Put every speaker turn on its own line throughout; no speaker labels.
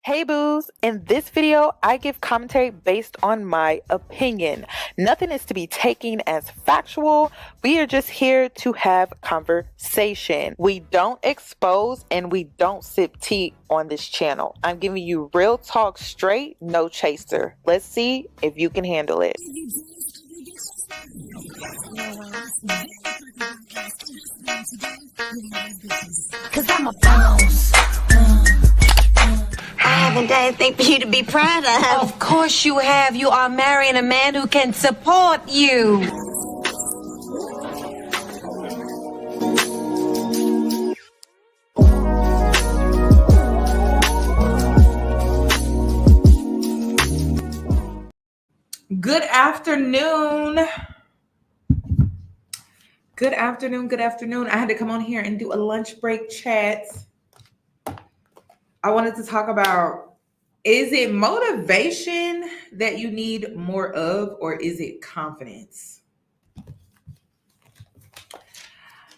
Hey boos, in this video, I give commentary based on my opinion. Nothing is to be taken as factual. We are just here to have conversation. We don't expose and we don't sip tea on this channel. I'm giving you real talk straight, no chaser. Let's see if you can handle it.
Cause I'm a boss. I haven't done anything for you to be proud of.
Of course you have. You are marrying a man who can support you.
Good afternoon. Good afternoon. I had to come on here and do a lunch break chat. I wanted to talk about, is it motivation that you need more of, or is it confidence?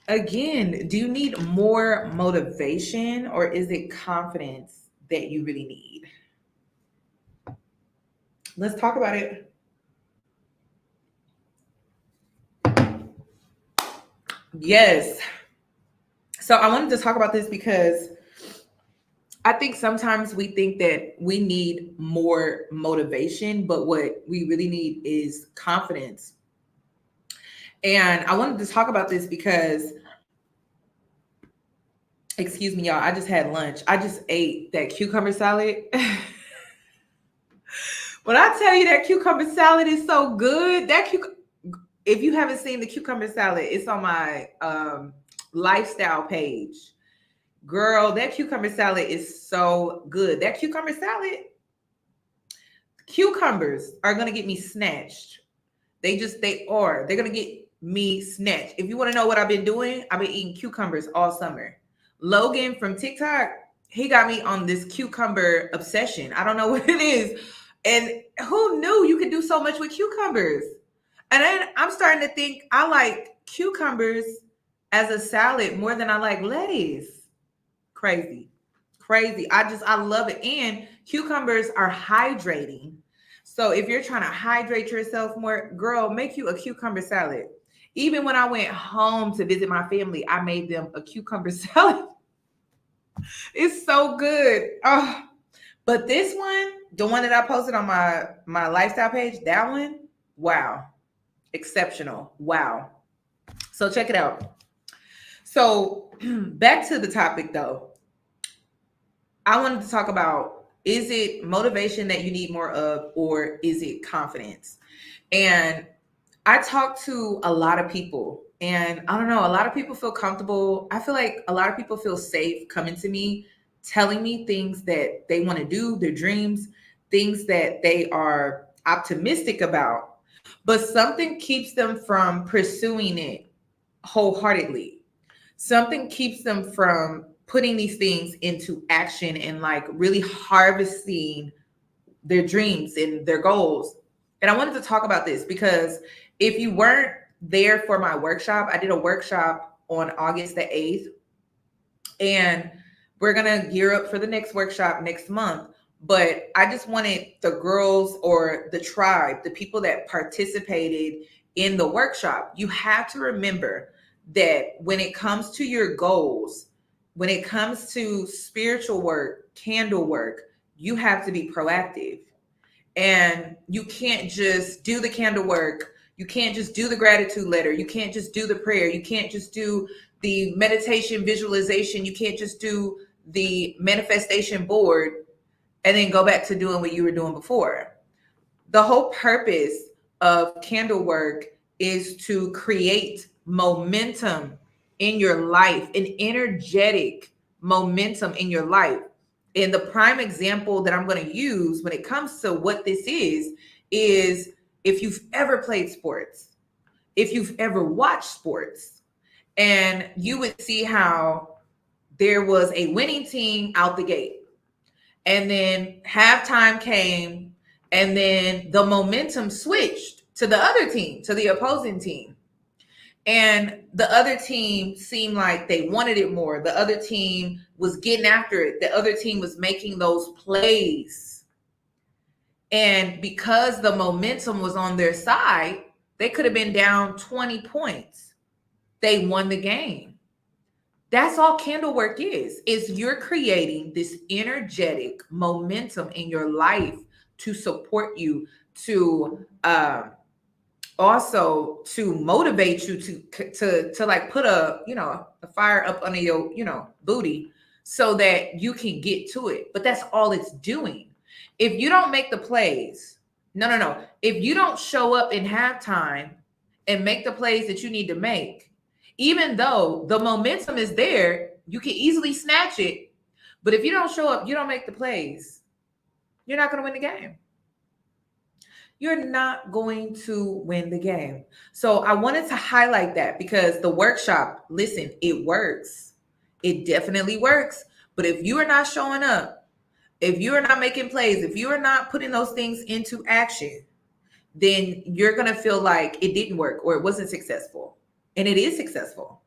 Again, do you need more motivation, or is it confidence that you really need? Let's talk about it. Yes. So I wanted to talk about this because I think sometimes we think that we need more motivation, but what we really need is confidence. And I wanted to talk about this because, excuse me, y'all, I just had lunch. I just ate that cucumber salad. When I tell you that cucumber salad is so good, if you haven't seen the cucumber salad, it's on my lifestyle page. Girl, that cucumber salad is so good. That cucumbers are going to get me snatched. They're going to get me snatched. If you want to know what I've been doing, I've been eating cucumbers all summer. Logan from TikTok, he got me on this cucumber obsession. I don't know what it is. And who knew you could do so much with cucumbers? And then I'm starting to think I like cucumbers as a salad more than I like lettuce. Crazy. I love it. And cucumbers are hydrating. So if you're trying to hydrate yourself more, girl, make you a cucumber salad. Even when I went home to visit my family, I made them a cucumber salad. It's so good. Oh, but this one, the one that I posted on my lifestyle page, that one, wow. Exceptional. Wow. So check it out. So back to the topic though. I wanted to talk about, is it motivation that you need more of, or is it confidence? And I talk to a lot of people, and I don't know, a lot of people feel comfortable. I feel like a lot of people feel safe coming to me, telling me things that they want to do, their dreams, things that they are optimistic about, but something keeps them from pursuing it wholeheartedly. Something keeps them from putting these things into action and like really harvesting their dreams and their goals. And I wanted to talk about this because if you weren't there for my workshop, I did a workshop on August the 8th, and we're going to gear up for the next workshop next month. But I just wanted the girls or the tribe, the people that participated in the workshop, you have to remember that when it comes to your goals, when it comes to spiritual work, candle work, you have to be proactive. And you can't just do the candle work. You can't just do the gratitude letter. You can't just do the prayer. You can't just do the meditation visualization. You can't just do the manifestation board and then go back to doing what you were doing before. The whole purpose of candle work is to create momentum in your life, an energetic momentum in your life. And the prime example that I'm going to use when it comes to what this is if you've ever played sports, if you've ever watched sports, and you would see how there was a winning team out the gate. And then halftime came, and then the momentum switched to the other team, to the opposing team. And the other team seemed like they wanted it more. The other team was getting after it. The other team was making those plays. And because the momentum was on their side, they could have been down 20 points. They won the game. That's all candle work is you're creating this energetic momentum in your life to support you, to also to motivate you to like put a fire up under your booty so that you can get to it. But that's all it's doing. If you don't make the plays, no. If you don't show up in halftime and make the plays that you need to make, even though the momentum is there, you can easily snatch it. But if you don't show up, you don't make the plays, you're not going to win the game. You're not going to win the game. So I wanted to highlight that because the workshop, listen, it works. It definitely works. But if you are not showing up, if you are not making plays, if you are not putting those things into action, then you're going to feel like it didn't work or it wasn't successful. And it is successful.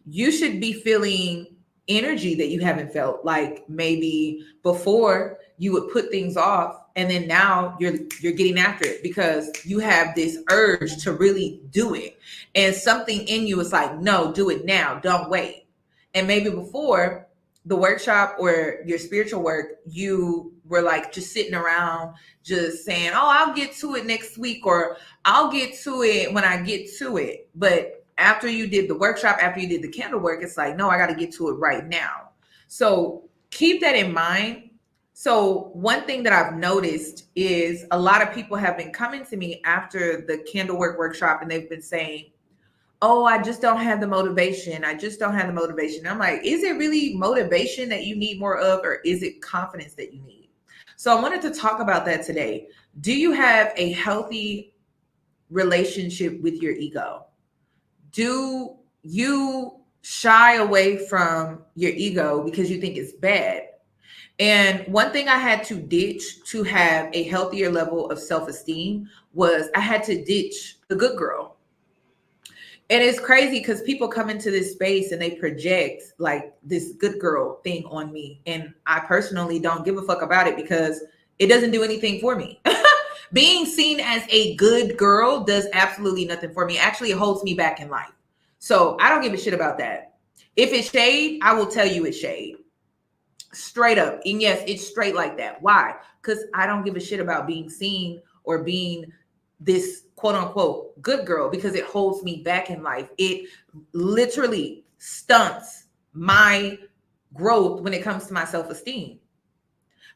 You should be feeling energy that you haven't felt, like maybe before you would put things off and then now you're getting after it because you have this urge to really do it. And something in you is like, no, do it now. Don't wait. And maybe before the workshop or your spiritual work, you were like just sitting around just saying, oh, I'll get to it next week, or I'll get to it when I get to it. But after you did the workshop, after you did the candle work, it's like, no, I got to get to it right now. So keep that in mind. So one thing that I've noticed is a lot of people have been coming to me after the candle work workshop and they've been saying, oh, I just don't have the motivation. I just don't have the motivation. I'm like, is it really motivation that you need more of, or is it confidence that you need? So I wanted to talk about that today. Do you have a healthy relationship with your ego? Do you shy away from your ego because you think it's bad? And one thing I had to ditch to have a healthier level of self-esteem was I had to ditch the good girl. And it's crazy because people come into this space and they project like this good girl thing on me. And I personally don't give a fuck about it because it doesn't do anything for me. Being seen as a good girl does absolutely nothing for me. Actually, it holds me back in life. So I don't give a shit about that. If it's shade, I will tell you it's shade. Straight up. And yes, it's straight like that. Why? Because I don't give a shit about being seen or being this quote unquote good girl, because it holds me back in life. It literally stunts my growth when it comes to my self-esteem,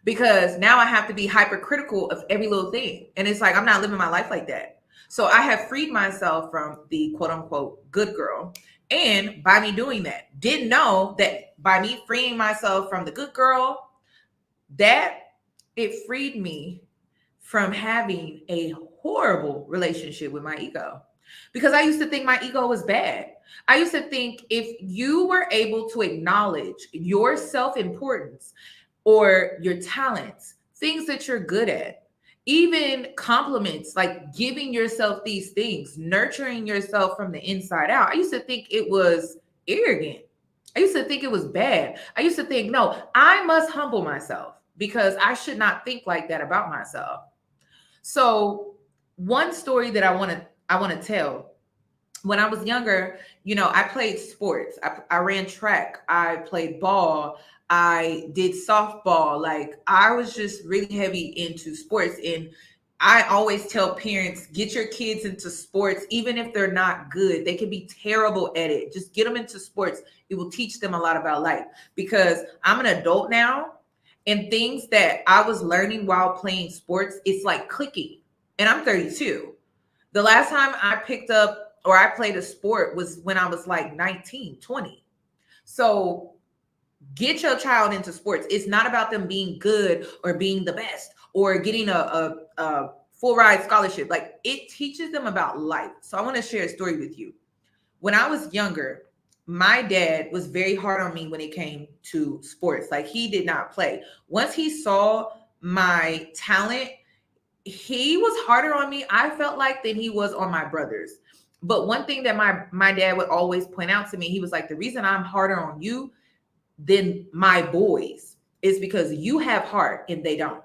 because now I have to be hypercritical of every little thing. And it's like, I'm not living my life like that. So I have freed myself from the quote unquote good girl. And by me doing that, didn't know that by me freeing myself from the good girl, that it freed me from having a horrible relationship with my ego. Because I used to think my ego was bad. I used to think if you were able to acknowledge your self-importance or your talents, things that you're good at, even compliments, like giving yourself these things, nurturing yourself from the inside out. I used to think it was arrogant. I used to think it was bad. I used to think, no, I must humble myself because I should not think like that about myself. So one story that I want to tell, when I was younger, I played sports. I ran track. I played ball. I did softball. Like, I was just really heavy into sports. And I always tell parents, get your kids into sports, even if they're not good. They can be terrible at it. Just get them into sports. It will teach them a lot about life, because I'm an adult now, and things that I was learning while playing sports, it's like clicking. And I'm 32. The last time I picked up or I played a sport was when I was like 19, 20. So get your child into sports. It's not about them being good or being the best or getting a full ride scholarship. Like, it teaches them about life. So I want to share a story with you. When I was younger, my dad was very hard on me when it came to sports. Like, he did not play. Once he saw my talent, he was harder on me, I felt like, than he was on my brothers. But one thing that my dad would always point out to me, he was like, the reason I'm harder on you than my boys is because you have heart and they don't.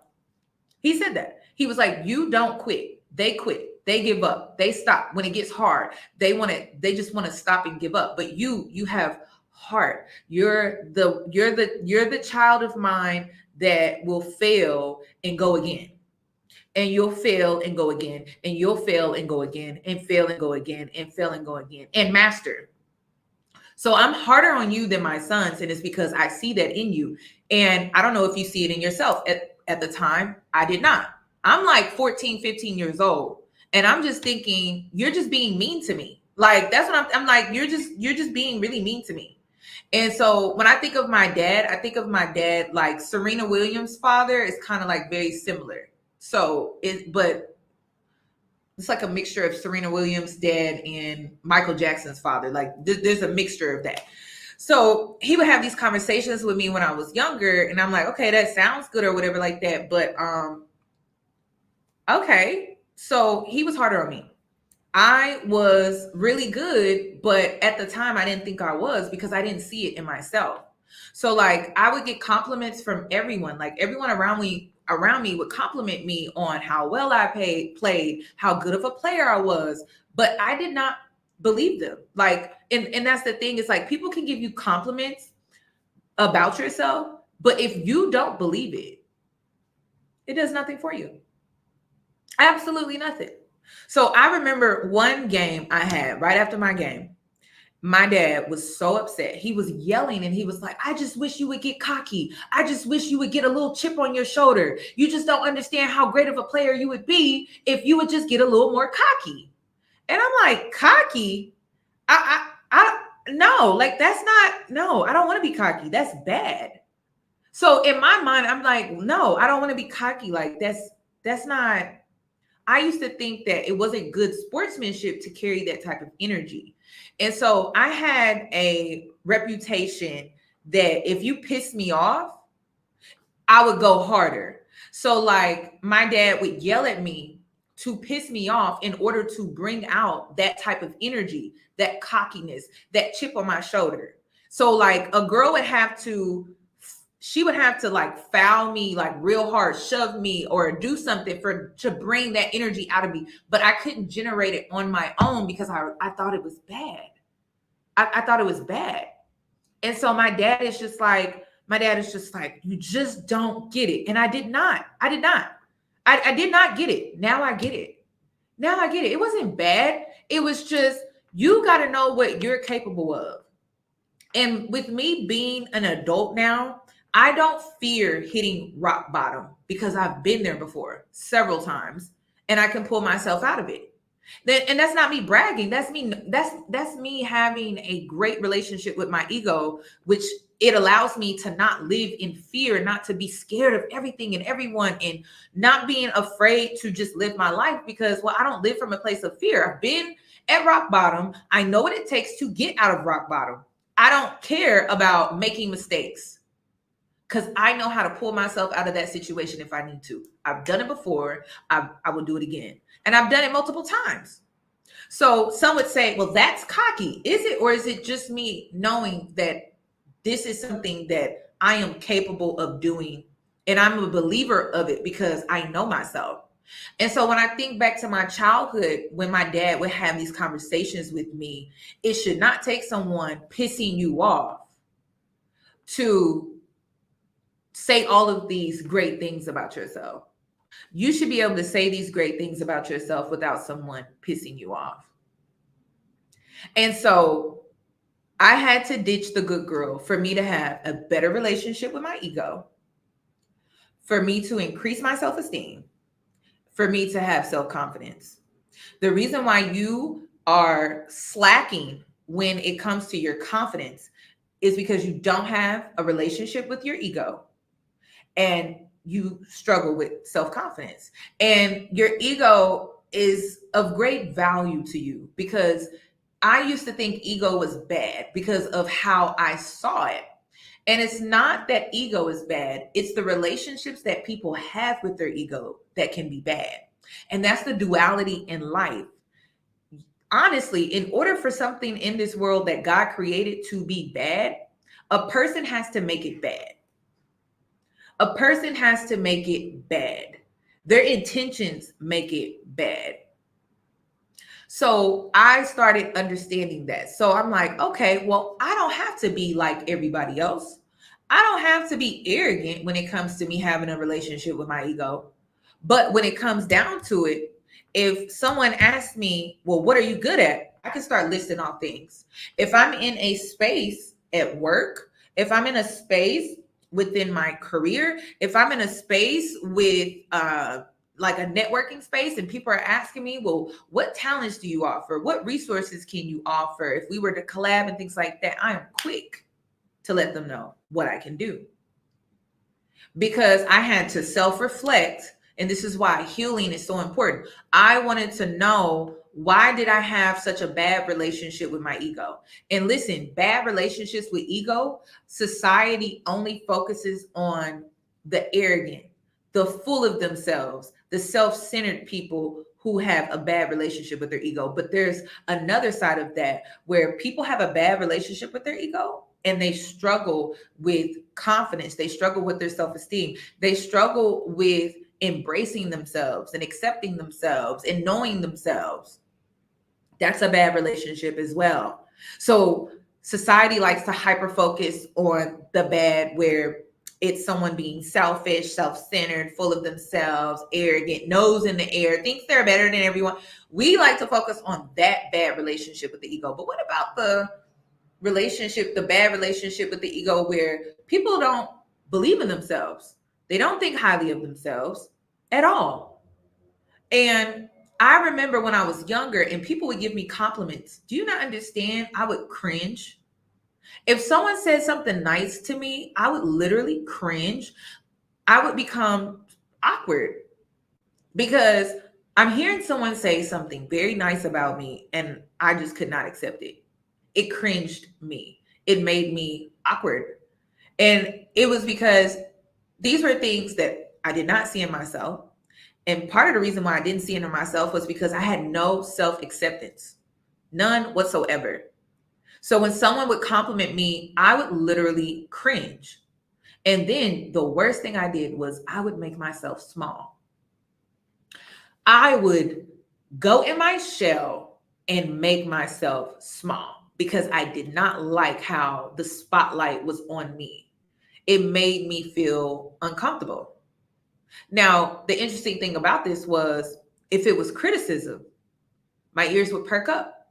He said that. He was like, you don't quit. They quit. They give up. They stop. When it gets hard, they just want to stop and give up. But you have heart. You're the child of mine that will fail and go again. And you'll fail and go again. And you'll fail and go again. And fail and go again. And fail and go again. And master. So I'm harder on you than my sons. And it's because I see that in you. And I don't know if you see it in yourself. At the time, I did not. I'm like 14, 15 years old. And I'm just thinking, you're just being mean to me. Like, that's what I'm like, you're just being really mean to me. And so when I think of my dad, like Serena Williams' father is kind of like very similar. So but it's like a mixture of Serena Williams' dad and Michael Jackson's father. Like there's a mixture of that. So he would have these conversations with me when I was younger, and I'm like, okay, that sounds good or whatever like that. But okay. So he was harder on me. I was really good, but at the time I didn't think I was because I didn't see it in myself. So like I would get compliments from everyone, like everyone around me would compliment me on how well I played, how good of a player I was, but I did not believe them. Like, and that's the thing, is like people can give you compliments about yourself, but if you don't believe it, it does nothing for you. Absolutely nothing. So I remember one game I had right after my game. My dad was so upset. He was yelling and he was like, I just wish you would get cocky. I just wish you would get a little chip on your shoulder. You just don't understand how great of a player you would be if you would just get a little more cocky. And I'm like, cocky? No, like that's not, no, I don't want to be cocky. That's bad. So in my mind, I'm like, no, I don't want to be cocky. Like that's not, I used to think that it wasn't good sportsmanship to carry that type of energy. And so I had a reputation that if you pissed me off, I would go harder. So like my dad would yell at me to piss me off in order to bring out that type of energy, that cockiness, that chip on my shoulder. So like a girl would have to, she would have to like foul me like real hard, shove me or do something to bring that energy out of me. But I couldn't generate it on my own because I thought it was bad. I thought it was bad. And so my dad is just like, you just don't get it. And I did not get it. Now I get it. It wasn't bad. It was just, you got to know what you're capable of. And with me being an adult now, I don't fear hitting rock bottom because I've been there before several times and I can pull myself out of it. And that's not me bragging. That's me having a great relationship with my ego, which it allows me to not live in fear, not to be scared of everything and everyone, and not being afraid to just live my life because, well, I don't live from a place of fear. I've been at rock bottom. I know what it takes to get out of rock bottom. I don't care about making mistakes because I know how to pull myself out of that situation if I need to. I've done it before. I will do it again. And I've done it multiple times. So some would say, well, that's cocky. Is it? Or is it just me knowing that this is something that I am capable of doing? And I'm a believer of it because I know myself. And so when I think back to my childhood, when my dad would have these conversations with me, it should not take someone pissing you off to say all of these great things about yourself. You should be able to say these great things about yourself without someone pissing you off. And so I had to ditch the good girl for me to have a better relationship with my ego, for me to increase my self-esteem, for me to have self-confidence. The reason why you are slacking when it comes to your confidence is because you don't have a relationship with your ego and you struggle with self-confidence. And your ego is of great value to you because I used to think ego was bad because of how I saw it. And it's not that ego is bad. It's the relationships that people have with their ego that can be bad. And that's the duality in life. honestly, in order for something in this world that God created to be bad, a person has to make it bad. A person has to make it bad. Their intentions make it bad. So I started understanding that. So I'm like, okay, well, I don't have to be like everybody else. I don't have to be arrogant when it comes to me having a relationship with my ego. But when it comes down to it, if someone asks me, well, what are you good at? I can start listing off things. If I'm in a space at work, if I'm in a space within my career, if I'm in a space with like a networking space and people are asking me, well, what talents do you offer? What resources can you offer? If we were to collab and things like that, I am quick to let them know what I can do. Because I had to self-reflect, and this is why healing is so important. I wanted to know, why did I have such a bad relationship with my ego? And listen, bad relationships with ego, society only focuses on the arrogant, the full of themselves, the self-centered people who have a bad relationship with their ego. But there's another side of that where people have a bad relationship with their ego and they struggle with confidence. They struggle with their self-esteem. They struggle with embracing themselves and accepting themselves and knowing themselves. That's a bad relationship as well. So society likes to hyper focus on the bad, where it's someone being selfish, self-centered, full of themselves, arrogant, nose in the air, thinks they're better than everyone. We like to focus on that bad relationship with the ego. But what about the bad relationship with the ego where people don't believe in themselves? They don't think highly of themselves at all. And I remember when I was younger and people would give me compliments. Do you not understand? I would cringe. If someone said something nice to me, I would literally cringe. I would become awkward because I'm hearing someone say something very nice about me and I just could not accept it. It cringed me. It made me awkward. And it was because these were things that I did not see in myself. And part of the reason why I didn't see it in myself was because I had no self-acceptance, none whatsoever. So when someone would compliment me, I would literally cringe. And then the worst thing I did was I would make myself small. I would go in my shell and make myself small because I did not like how the spotlight was on me. It made me feel uncomfortable. Now, the interesting thing about this was if it was criticism, my ears would perk up.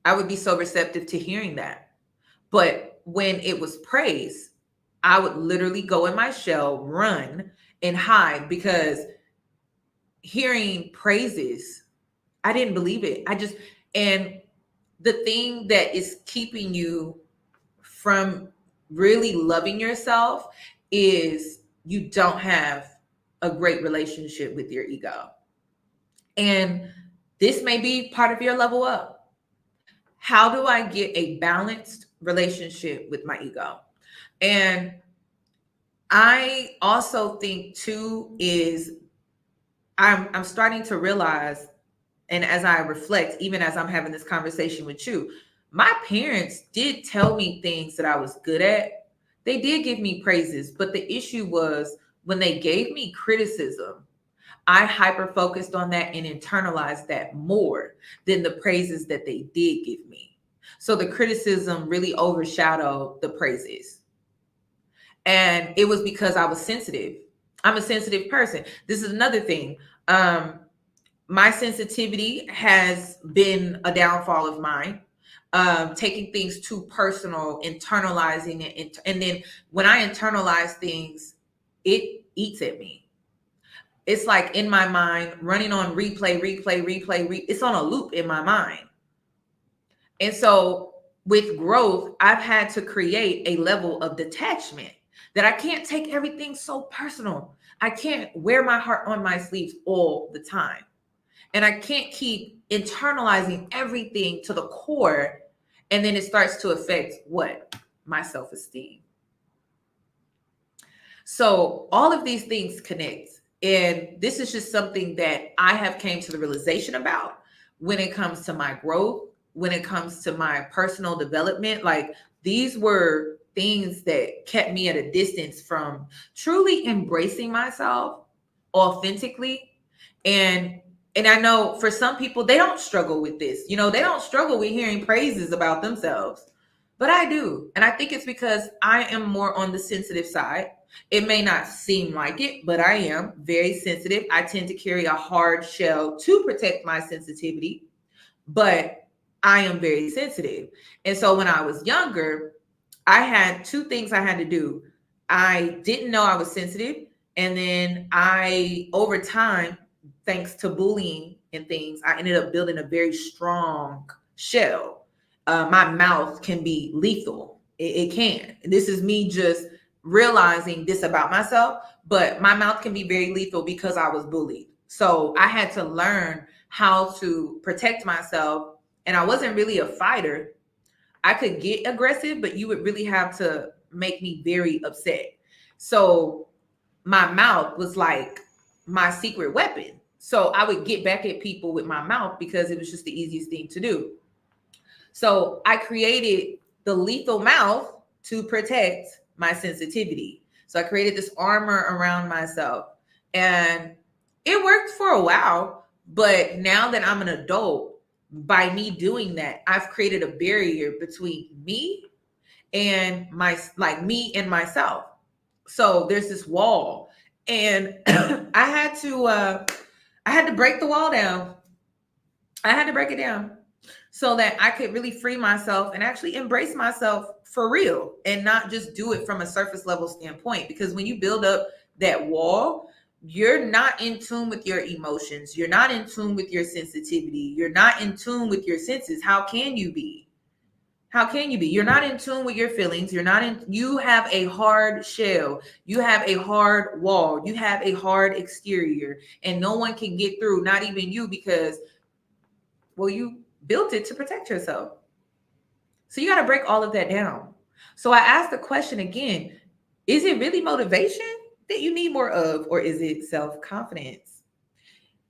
I would be so receptive to hearing that. But when it was praise, I would literally go in my shell, run, and hide because hearing praises, I didn't believe it. And the thing that is keeping you from really loving yourself is you don't have a great relationship with your ego. And this may be part of your level up. How do I get a balanced relationship with my ego? And I also think too is I'm starting to realize, and as I reflect, even as I'm having this conversation with you, my parents did tell me things that I was good at. They did give me praises, but the issue was when they gave me criticism, I hyper focused on that and internalized that more than the praises that they did give me. So the criticism really overshadowed the praises. And it was because I was sensitive. I'm a sensitive person. This is another thing. My sensitivity has been a downfall of mine. Taking things too personal, internalizing it. And then when I internalize things, it eats at me. It's like in my mind, running on replay. It's on a loop in my mind. And so with growth, I've had to create a level of detachment that I can't take everything so personal. I can't wear my heart on my sleeves all the time. And I can't keep internalizing everything to the core. And then it starts to affect what? My self-esteem. So all of these things connect. And this is just something that I have came to the realization about. when it comes to my growth, when it comes to my personal development. Like, these were things that kept me at a distance from truly embracing myself authentically. And I know for some people, they don't struggle with this. You know, they don't struggle with hearing praises about themselves. But I do. And I think it's because I am more on the sensitive side. It may not seem like it, but I am very sensitive. I tend to carry a hard shell to protect my sensitivity, but I am very sensitive. And so when I was younger, I had two things I had to do. I didn't know I was sensitive. And then over time, thanks to bullying and things, I ended up building a very strong shell. My mouth can be lethal. It can. This is me just realizing this about myself, but my mouth can be very lethal because I was bullied. So I had to learn how to protect myself. And I wasn't really a fighter. I could get aggressive, but you would really have to make me very upset. So my mouth was like my secret weapon. So I would get back at people with my mouth because it was just the easiest thing to do. So I created the lethal mouth to protect my sensitivity. So I created this armor around myself, and it worked for a while. But now that I'm an adult, by me doing that, I've created a barrier between me and me and myself. So there's this wall, and I had to break the wall down. I had to break it down so that I could really free myself and actually embrace myself for real, and not just do it from a surface level standpoint. Because when you build up that wall, you're not in tune with your emotions. You're not in tune with your sensitivity. You're not in tune with your senses. How can you be? How can you be? You're not in tune with your feelings. You have a hard shell. You have a hard wall. You have a hard exterior, and no one can get through, not even you, because, well, you built it to protect yourself. So you got to break all of that down. So I asked the question again, is it really motivation that you need more of, or is it self-confidence?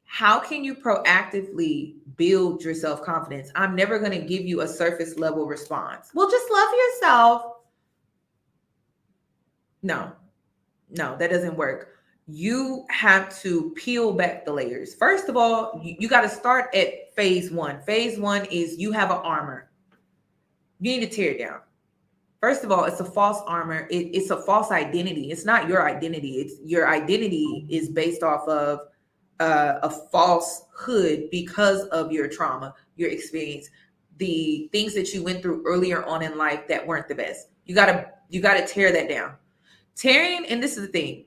How can you proactively build your self-confidence? I'm never going to give you a surface level response. Well, just love yourself. No, that doesn't work. You have to peel back the layers. First of all, you got to start at phase one. Phase one is you have an armor. You need to tear it down. First of all, it's a false armor. It's a false identity. It's not your identity. It's your identity is based off of a falsehood because of your trauma, your experience, the things that you went through earlier on in life that weren't the best. You gotta tear that down. Tearing, and this is the thing.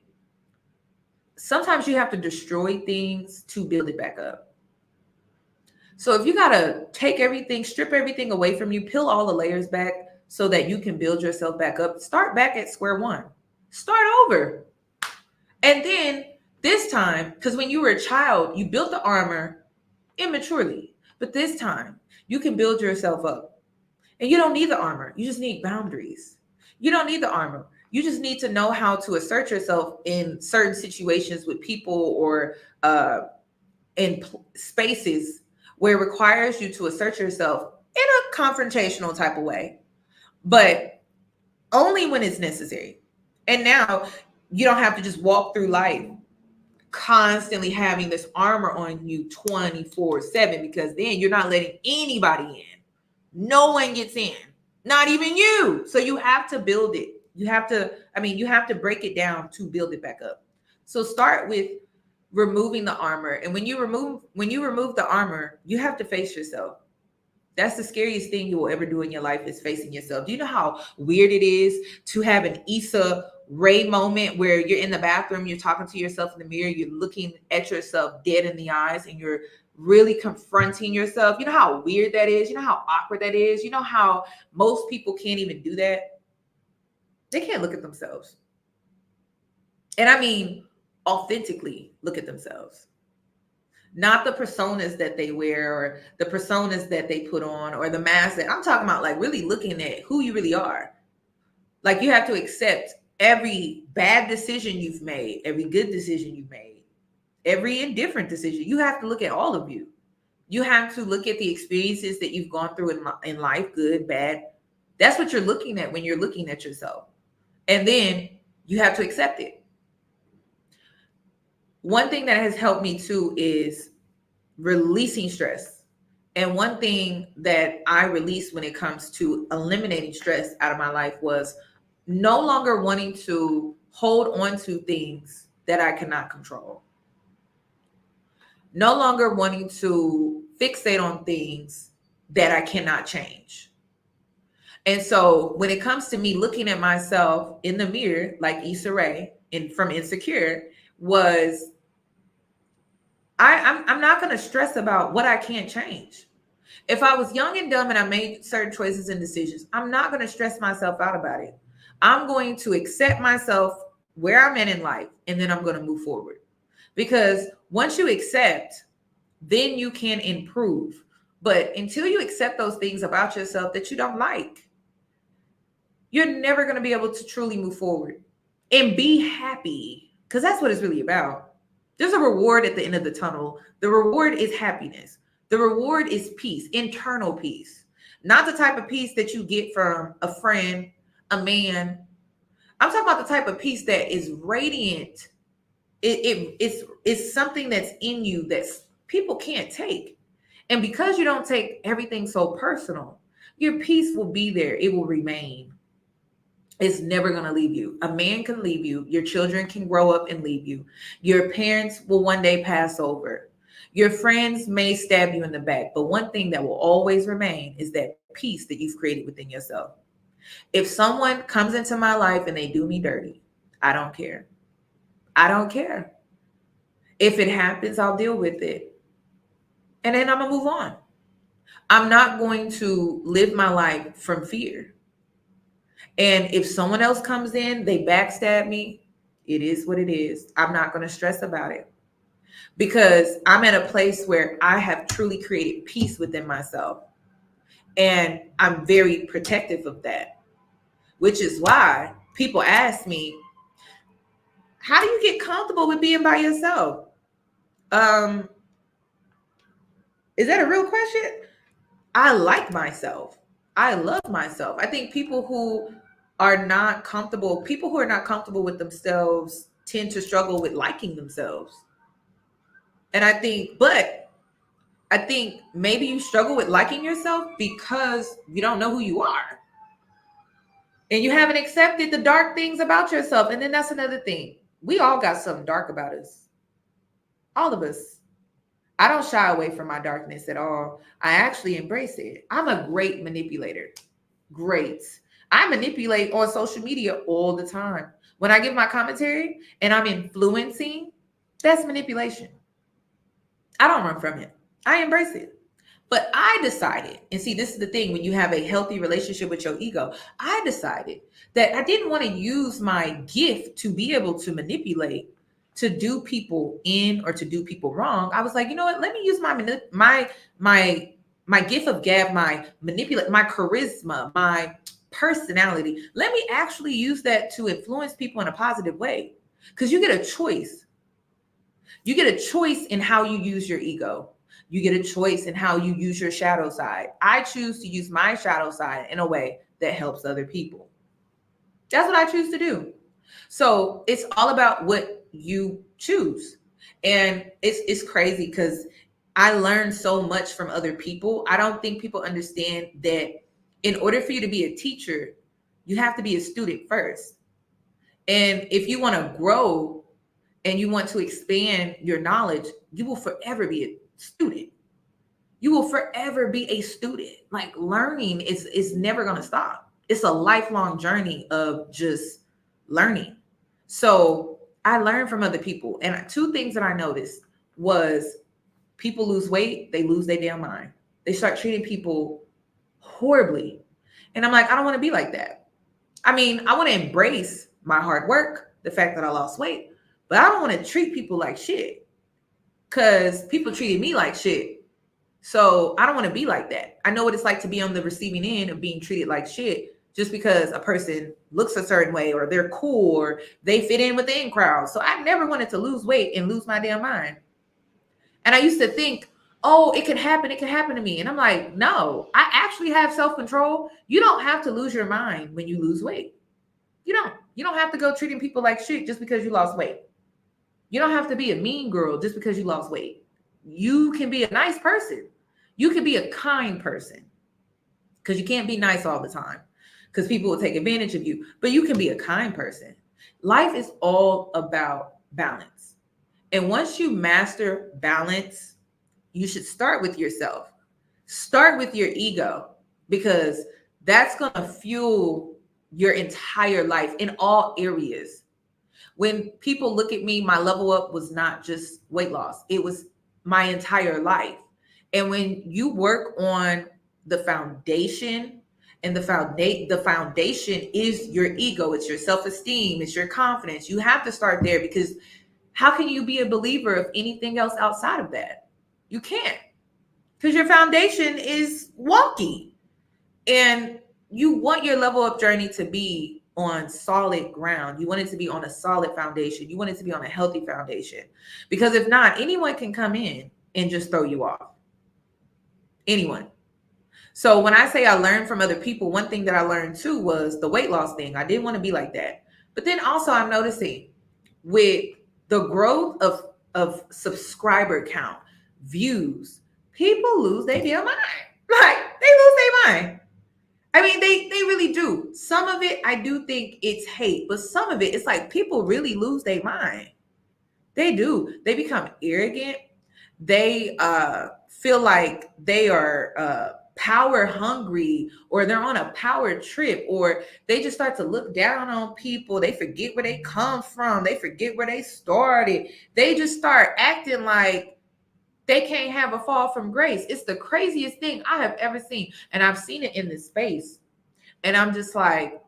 Sometimes you have to destroy things to build it back up. So if you gotta take everything, strip everything away from you, peel all the layers back so that you can build yourself back up, start back at square one. Start over. And then this time, because when you were a child, you built the armor immaturely. But this time, you can build yourself up. And you don't need the armor. You just need boundaries. You don't need the armor. You just need to know how to assert yourself in certain situations with people or in spaces where it requires you to assert yourself in a confrontational type of way, but only when it's necessary. And now you don't have to just walk through life constantly having this armor on you 24/7, because then you're not letting anybody in. No one gets in, not even you. So you have to build it. You have to break it down to build it back up. So start with removing the armor. And when you remove the armor, you have to face yourself. That's the scariest thing you will ever do in your life, is facing yourself. Do you know how weird it is to have an Issa Rae moment where you're in the bathroom, you're talking to yourself in the mirror, you're looking at yourself dead in the eyes, and you're really confronting yourself? You know how weird that is? You know how awkward that is? You know how most people can't even do that? They can't look at themselves. And I mean, authentically look at themselves. Not the personas that they wear or the personas that they put on or the mask that I'm talking about, like really looking at who you really are. Like, you have to accept every bad decision you've made, every good decision you've made, every indifferent decision. You have to look at all of you. You have to look at the experiences that you've gone through in life, good, bad. That's what you're looking at when you're looking at yourself. And then you have to accept it. One thing that has helped me too is releasing stress. And one thing that I released when it comes to eliminating stress out of my life was no longer wanting to hold on to things that I cannot control. No longer wanting to fixate on things that I cannot change. And so when it comes to me looking at myself in the mirror, like Issa Rae from Insecure, was I'm not going to stress about what I can't change. If I was young and dumb and I made certain choices and decisions, I'm not going to stress myself out about it. I'm going to accept myself where I'm at in life, and then I'm going to move forward. Because once you accept, then you can improve. But until you accept those things about yourself that you don't like, you're never going to be able to truly move forward and be happy, because that's what it's really about. There's a reward at the end of the tunnel. The reward is happiness. The reward is peace, internal peace, not the type of peace that you get from a friend, a man. I'm talking about the type of peace that is radiant. It's something that's in you that people can't take. And because you don't take everything so personal, your peace will be there. It will remain. It's never going to leave you. A man can leave you. Your children can grow up and leave you. Your parents will one day pass over. Your friends may stab you in the back. But one thing that will always remain is that peace that you've created within yourself. If someone comes into my life and they do me dirty, I don't care. I don't care. If it happens, I'll deal with it. And then I'm going to move on. I'm not going to live my life from fear. And if someone else comes in, they backstab me, it is what it is. I'm not going to stress about it, because I'm at a place where I have truly created peace within myself. And I'm very protective of that, which is why people ask me, how do you get comfortable with being by yourself? Is that a real question? I like myself. I love myself. I think people who are not comfortable with themselves tend to struggle with liking themselves. And I think maybe you struggle with liking yourself because you don't know who you are. And you haven't accepted the dark things about yourself. And then that's another thing. We all got something dark about us. All of us. I don't shy away from my darkness at all. I actually embrace it. I'm a great manipulator. Great. I manipulate on social media all the time. When I give my commentary and I'm influencing, that's manipulation. I don't run from it. I embrace it. But I decided, and see, this is the thing, when you have a healthy relationship with your ego, I decided that I didn't want to use my gift to be able to manipulate, to do people in or to do people wrong. I was like, you know what? Let me use my gift of gab, my charisma, my personality. Let me actually use that to influence people in a positive way. Because you get a choice. You get a choice in how you use your ego. You get a choice in how you use your shadow side. I choose to use my shadow side in a way that helps other people. That's what I choose to do. So it's all about what you choose. And it's crazy because I learned so much from other people. I don't think people understand that in order for you to be a teacher, you have to be a student first. And if you want to grow and you want to expand your knowledge, you will forever be a student. You will forever be a student. Like, learning is never going to stop. It's a lifelong journey of just learning. So I learned from other people. And two things that I noticed was people lose weight, they lose their damn mind. They start treating people horribly. And I'm like, I don't want to be like that. I mean, I want to embrace my hard work, the fact that I lost weight, but I don't want to treat people like shit because people treated me like shit. So I don't want to be like that. I know what it's like to be on the receiving end of being treated like shit just because a person looks a certain way or they're cool or they fit in with the in crowd. So I never wanted to lose weight and lose my damn mind. And I used to think, oh, it can happen. It can happen to me. And I'm like, no, I actually have self-control. You don't have to lose your mind when you lose weight. You don't have to go treating people like shit just because you lost weight. You don't have to be a mean girl just because you lost weight. You can be a nice person. You can be a kind person, because you can't be nice all the time because people will take advantage of you, but you can be a kind person. Life is all about balance. And once you master balance, you should start with yourself. Start with your ego, because that's going to fuel your entire life in all areas. When people look at me, my level up was not just weight loss. It was my entire life. And when you work on the foundation, and the foundation is your ego, it's your self-esteem, it's your confidence. You have to start there, because how can you be a believer of anything else outside of that? You can't, because your foundation is wonky. And you want your level up journey to be on solid ground. You want it to be on a solid foundation. You want it to be on a healthy foundation, because if not, anyone can come in and just throw you off. Anyone. So when I say I learned from other people, one thing that I learned too was the weight loss thing. I didn't want to be like that. But then also I'm noticing with the growth of subscriber count, views, people lose their damn mind. Like, they lose their mind. I mean, they really do. Some of it, I do think it's hate, but some of it, it's like people really lose their mind. They do. They become arrogant. They feel like they are power hungry, or they're on a power trip, or they just start to look down on people. They forget where they come from. They forget where they started. They just start acting like they can't have a fall from grace. It's the craziest thing I have ever seen. And I've seen it in this space. And I'm just like,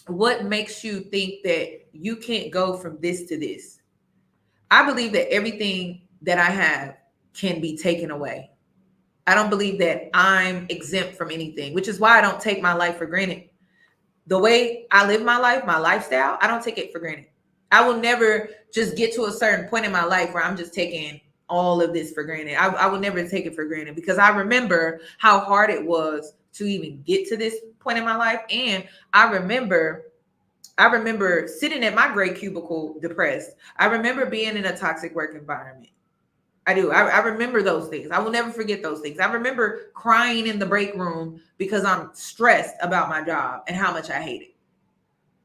what makes you think that you can't go from this to this? I believe that everything that I have can be taken away. I don't believe that I'm exempt from anything, which is why I don't take my life for granted. The way I live my life, my lifestyle, I don't take it for granted. I will never just get to a certain point in my life where I'm just taking all of this for granted. I will never take it for granted, because I remember how hard it was to even get to this point in my life. And I remember sitting at my gray cubicle depressed. I remember being in a toxic work environment. I do. I remember those things. I will never forget those things. I remember crying in the break room because I'm stressed about my job and how much I hate it.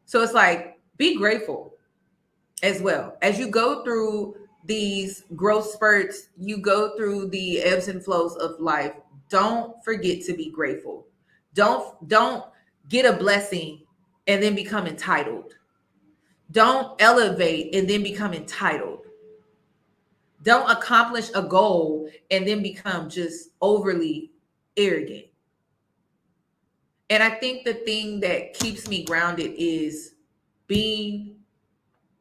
So it's like, be grateful as well. As you go through these growth spurts, you go through the ebbs and flows of life, don't forget to be grateful. Don't get a blessing and then become entitled. Don't elevate and then become entitled. Don't accomplish a goal and then become just overly arrogant. And I think the thing that keeps me grounded is being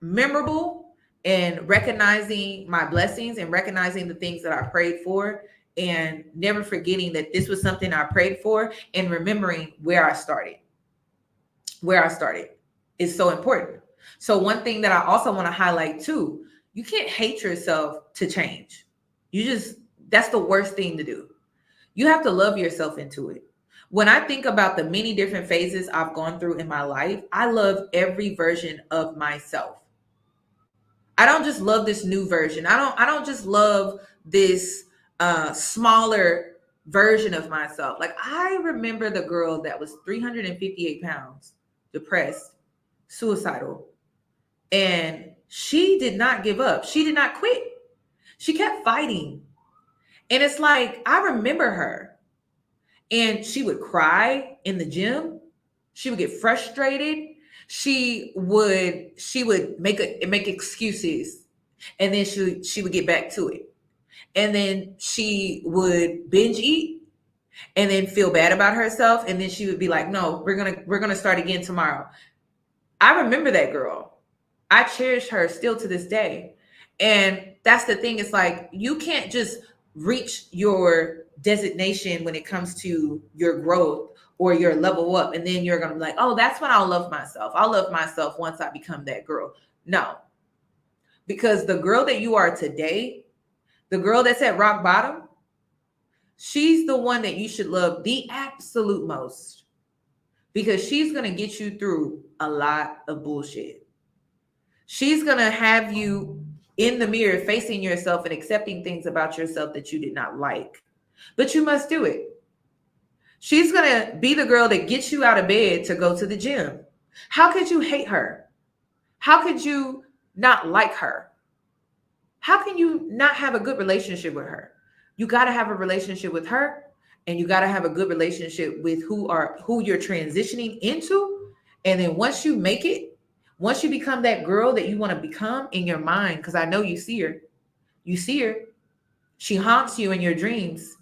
memorable and recognizing my blessings and recognizing the things that I prayed for, and never forgetting that this was something I prayed for, and remembering where I started. Where I started is so important. So one thing that I also want to highlight too, you can't hate yourself to change. That's the worst thing to do. You have to love yourself into it. When I think about the many different phases I've gone through in my life, I love every version of myself. I don't just love this new version. I don't just love this smaller version of myself. Like, I remember the girl that was 358 pounds, depressed, suicidal, and she did not give up. She did not quit. She kept fighting. And it's like, I remember her, and she would cry in the gym. She would get frustrated. She would make excuses, and then she would get back to it. And then she would binge eat and then feel bad about herself. And then she would be like, no, we're going to start again tomorrow. I remember that girl. I cherish her still to this day. And that's the thing. It's like, you can't just reach your designation when it comes to your growth or your level up, and then you're going to be like, oh, that's when I'll love myself. I'll love myself once I become that girl. No, because the girl that you are today, the girl that's at rock bottom, She's the one that you should love the absolute most, because she's going to get you through a lot of bullshit. She's going to have you in the mirror facing yourself and accepting things about yourself that you did not like, but you must do it. She's going to be the girl that gets you out of bed to go to the gym. How could you hate her? How could you not like her? How can you not have a good relationship with her? You got to have a relationship with her, and you got to have a good relationship with who you're transitioning into. And then once you make it, once you become that girl that you want to become in your mind, because I know you see her, she haunts you in your dreams.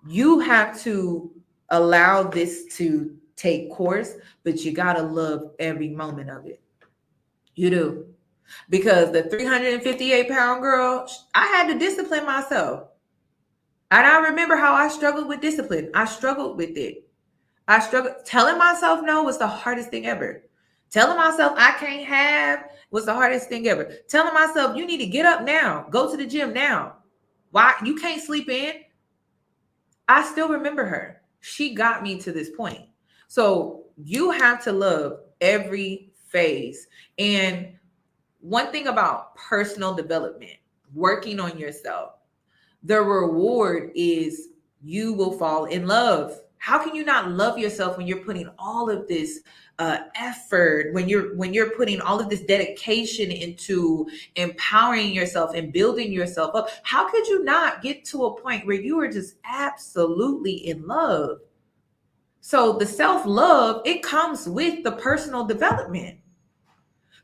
You have to allow this to take course, but you got to love every moment of it. You do. Because the 358-pound girl, I had to discipline myself. And I remember how I struggled with discipline. I struggled with it. Telling myself no was the hardest thing ever. Telling myself I can't have was the hardest thing ever. Telling myself you need to get up now, go to the gym now. Why? You can't sleep in. I still remember her. She got me to this point. So you have to love every phase. And one thing about personal development, working on yourself, the reward is you will fall in love. How can you not love yourself when you're putting all of this effort, when you're putting all of this dedication into empowering yourself and building yourself up? How could you not get to a point where you are just absolutely in love? So the self-love, it comes with the personal development.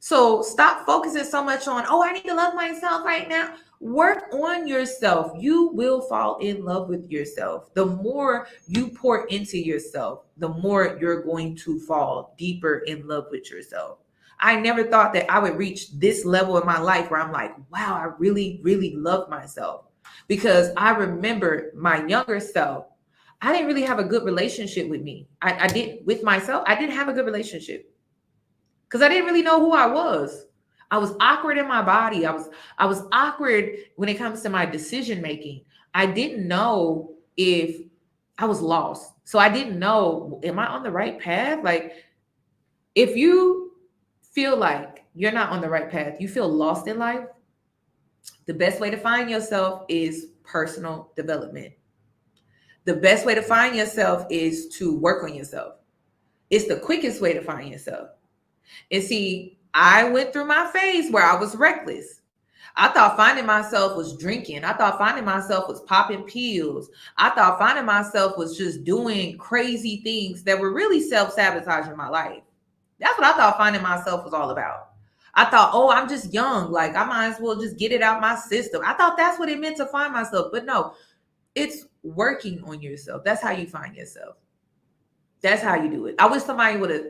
So stop focusing so much on, oh, I need to love myself right now. Work on yourself. You will fall in love with yourself. The more you pour into yourself, the more you're going to fall deeper in love with yourself. I never thought that I would reach this level in my life where I'm like, wow, I really, really love myself. Because I remember my younger self, I didn't really have a good relationship with me. I didn't with myself. I didn't have a good relationship because I didn't really know who I was. I was awkward in my body. I was awkward when it comes to my decision making. I didn't know if I was lost. So I didn't know, am I on the right path? Like, if you feel like you're not on the right path, you feel lost in life, the best way to find yourself is personal development. The best way to find yourself is to work on yourself. It's the quickest way to find yourself. And see, I went through my phase where I was reckless. I thought finding myself was drinking. I thought finding myself was popping pills. I thought finding myself was just doing crazy things that were really self-sabotaging my life. That's what I thought finding myself was all about. I thought, oh, I'm just young. Like, I might as well just get it out my system. I thought that's what it meant to find myself. But no, it's working on yourself. That's how you find yourself. That's how you do it. I wish somebody would have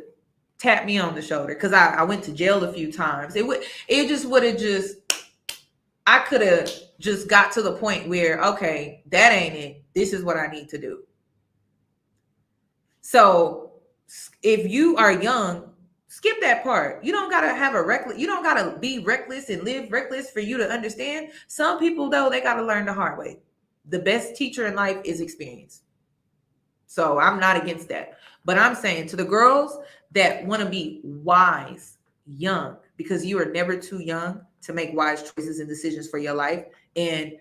tapped me on the shoulder, because I went to jail a few times. I could have just got to the point where, okay, that ain't it. This is what I need to do. So if you are young, skip that part. You don't gotta be reckless and live reckless for you to understand. Some people, though, they gotta learn the hard way. The best teacher in life is experience. So I'm not against that. But I'm saying to the girls that want to be wise, young, because you are never too young to make wise choices and decisions for your life. And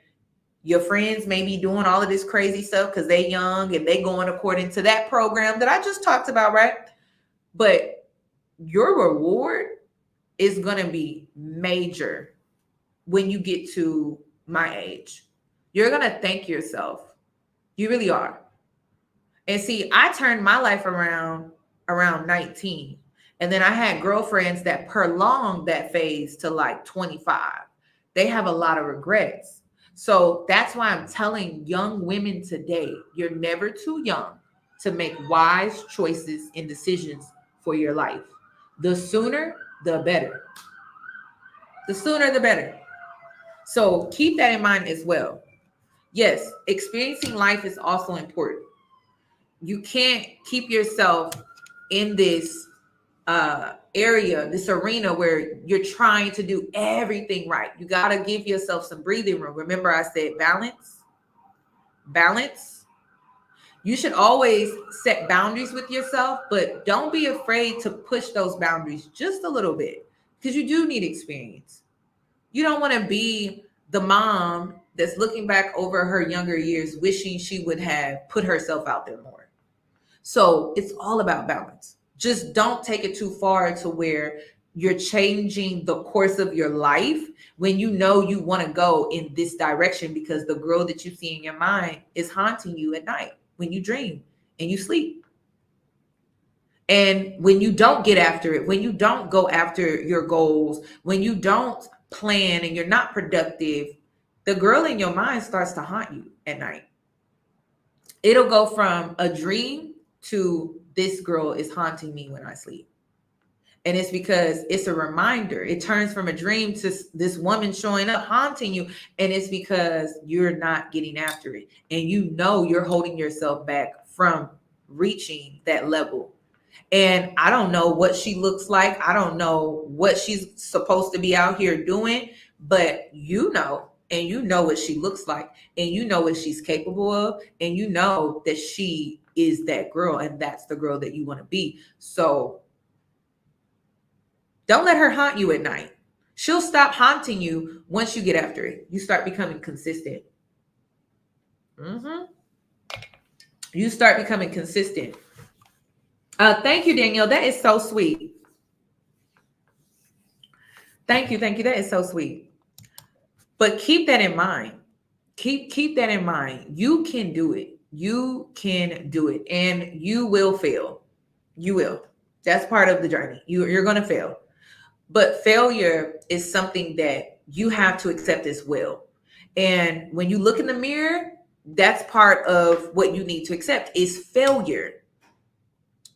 your friends may be doing all of this crazy stuff because they're young and they going according to that program that I just talked about, right? But your reward is going to be major when you get to my age. You're going to thank yourself. You really are. And see, I turned my life around 19. And then I had girlfriends that prolonged that phase to like 25. They have a lot of regrets. So that's why I'm telling young women today, you're never too young to make wise choices and decisions for your life. The sooner, the better. The sooner, the better. So keep that in mind as well. Yes, experiencing life is also important. You can't keep yourself in this area, this arena where you're trying to do everything right. You got to give yourself some breathing room. Remember, I said balance. You should always set boundaries with yourself, but don't be afraid to push those boundaries just a little bit because you do need experience. You don't want to be the mom that's looking back over her younger years, wishing she would have put herself out there more. So it's all about balance. Just don't take it too far to where you're changing the course of your life when you know you want to go in this direction because the girl that you see in your mind is haunting you at night when you dream and you sleep. And when you don't get after it, when you don't go after your goals, when you don't plan and you're not productive, the girl in your mind starts to haunt you at night. It'll go from a dream to this girl is haunting me when I sleep. And it's because it's a reminder. It turns from a dream to this woman showing up haunting you. And it's because you're not getting after it. And you know you're holding yourself back from reaching that level. And I don't know what she looks like. I don't know what she's supposed to be out here doing. But you know, and you know what she looks like. And you know what she's capable of. And you know that she is that girl. And that's the girl that you want to be. So don't let her haunt you at night. She'll stop haunting you once you get after it. You start becoming consistent. You start becoming consistent. Thank you, Danielle. That is so sweet. Thank you. Thank you. That is so sweet. But keep that in mind. Keep that in mind. You can do it. You can do it. And you will fail. You will. That's part of the journey. You're going to fail. But failure is something that you have to accept as well. And when you look in the mirror, that's part of what you need to accept is failure.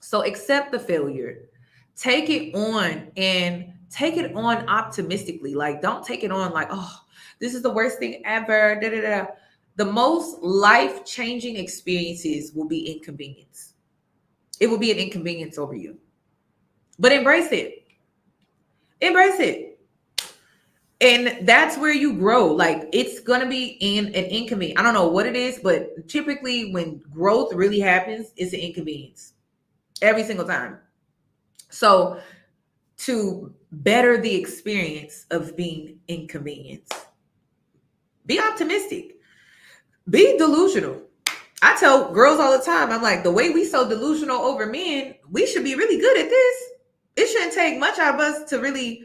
So accept the failure. Take it on and take it on optimistically. Like, don't take it on like, oh, this is the worst thing ever. Da, da, da. The most life-changing experiences will be inconvenience. It will be an inconvenience over you. But embrace it. Embrace it. And that's where you grow. Like, it's going to be in an inconvenience. I don't know what it is, but typically when growth really happens, it's an inconvenience every single time. So to better the experience of being inconvenienced, be optimistic, be delusional. I tell girls all the time, I'm like, the way we so delusional over men, we should be really good at this. It shouldn't take much out of us to really,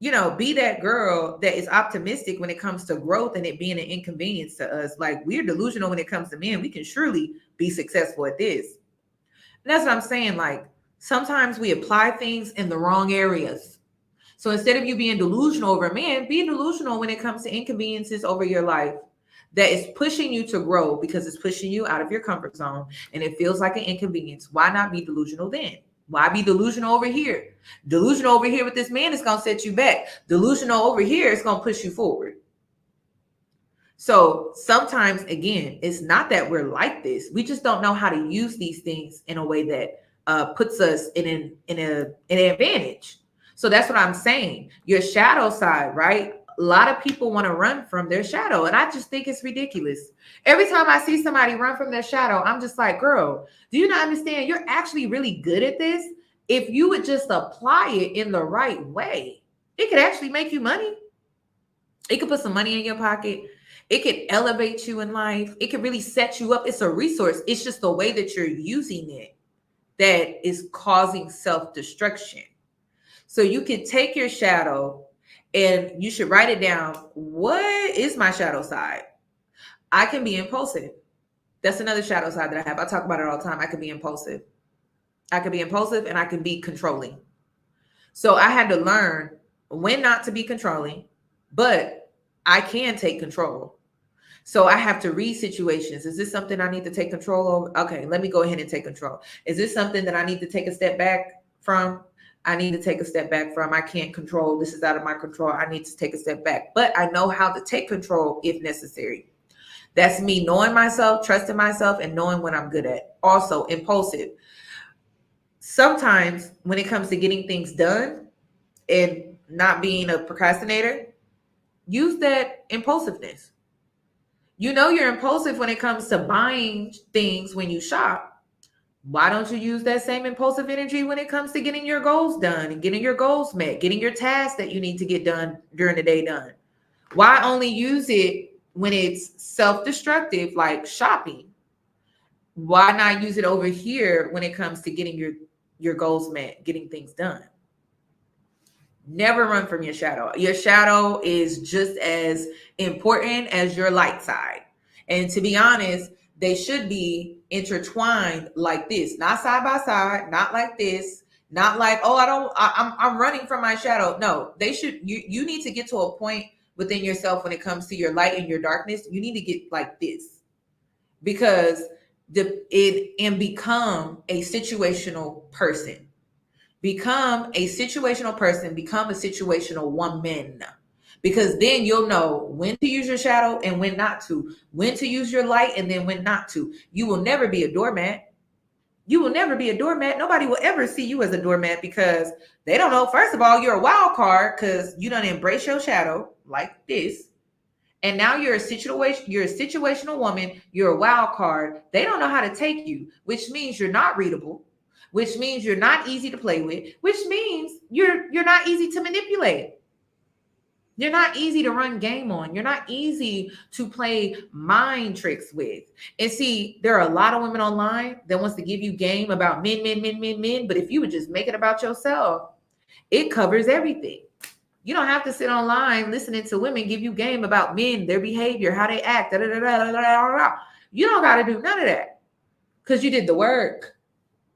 be that girl that is optimistic when it comes to growth and it being an inconvenience to us. Like, we're delusional when it comes to men. We can surely be successful at this. And that's what I'm saying. Like, sometimes we apply things in the wrong areas. So instead of you being delusional over a man, be delusional when it comes to inconveniences over your life that is pushing you to grow because it's pushing you out of your comfort zone and it feels like an inconvenience. Why not be delusional then? Why be delusional over here? Delusional over here with this man is going to set you back. Delusional over here is going to push you forward. So sometimes, again, it's not that we're like this. We just don't know how to use these things in a way that puts us in an advantage. So that's what I'm saying. Your shadow side, right? A lot of people want to run from their shadow. And I just think it's ridiculous. Every time I see somebody run from their shadow, I'm just like, girl, do you not understand? You're actually really good at this. If you would just apply it in the right way, it could actually make you money. It could put some money in your pocket. It could elevate you in life. It could really set you up. It's a resource. It's just the way that you're using it that is causing self-destruction. So you can take your shadow and you should write it down. What is my shadow side? I can be impulsive. That's another shadow side that I have. I talk about it all the time. I can be impulsive. I can be impulsive and I can be controlling. So I had to learn when not to be controlling, but I can take control. So I have to read situations. Is this something I need to take control over? Okay, let me go ahead and take control. Is this something that I need to take a step back from? I need to take a step back from. I can't control. This is out of my control. I need to take a step back. But I know how to take control if necessary. That's me knowing myself, trusting myself, and knowing what I'm good at. Also, impulsive. Sometimes when it comes to getting things done and not being a procrastinator, use that impulsiveness. You know you're impulsive when it comes to buying things when you shop. Why don't you use that same impulsive energy when it comes to getting your goals done and getting your goals met, getting your tasks that you need to get done during the day done? Why only use it when it's self-destructive, like shopping? Why not use it over here when it comes to getting your goals met, getting things done? Never run from your shadow. Your shadow is just as important as your light side. And to be honest, they should be intertwined like this, not side by side, not like this, not like, oh, I'm running from my shadow. No, they should, you need to get to a point within yourself when it comes to your light and your darkness. You need to get like this, because become a situational person. Become a situational person, become a situational woman, because then you'll know when to use your shadow and when not to, when to use your light and then when not to. You will never be a doormat. You will never be a doormat. Nobody will ever see you as a doormat, because they don't know, first of all, you're a wild card because you don't embrace your shadow like this. And now you're a situational woman, you're a wild card. They don't know how to take you, which means you're not readable, which means you're not easy to play with, which means you're not easy to manipulate. You're not easy to run game on. You're not easy to play mind tricks with. And see, there are a lot of women online that wants to give you game about men. But if you would just make it about yourself, it covers everything. You don't have to sit online listening to women give you game about men, their behavior, how they act. You don't got to do none of that, because you did the work.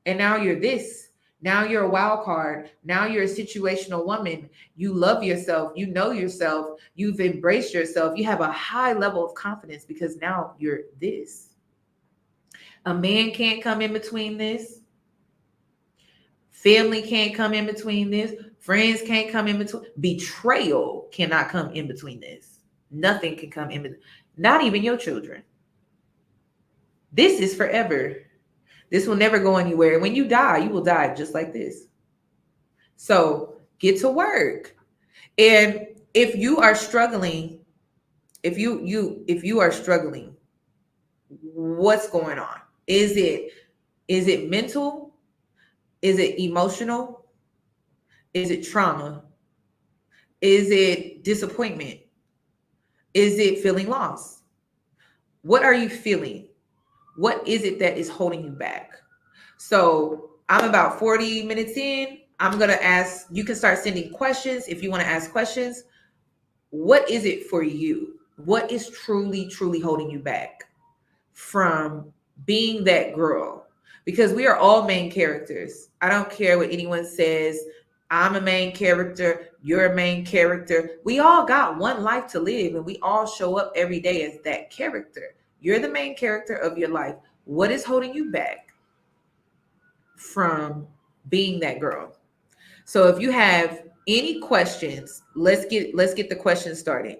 And now you're this. Now you're a wild card. Now you're a situational woman. You love yourself. You know yourself. You've embraced yourself. You have a high level of confidence because now you're this. A man can't come in between this. Family can't come in between this. Friends can't come in between. Betrayal cannot come in between this. Nothing can come in between. Not even your children. This is forever. This will never go anywhere. When you die, you will die just like this. So get to work. And if you are struggling, if you are struggling, what's going on? Is it mental? Is it emotional? Is it trauma? Is it disappointment? Is it feeling lost? What are you feeling? What is it that is holding you back? So I'm about 40 minutes in. I'm going to ask, you can start sending questions if you want to ask questions. What is it for you? What is truly holding you back from being that girl? Because we are all main characters. I don't care what anyone says. I'm a main character. You're a main character. We all got one life to live, and we all show up every day as that character. You're the main character of your life. What is holding you back from being that girl? So if you have any questions, let's get the questions started.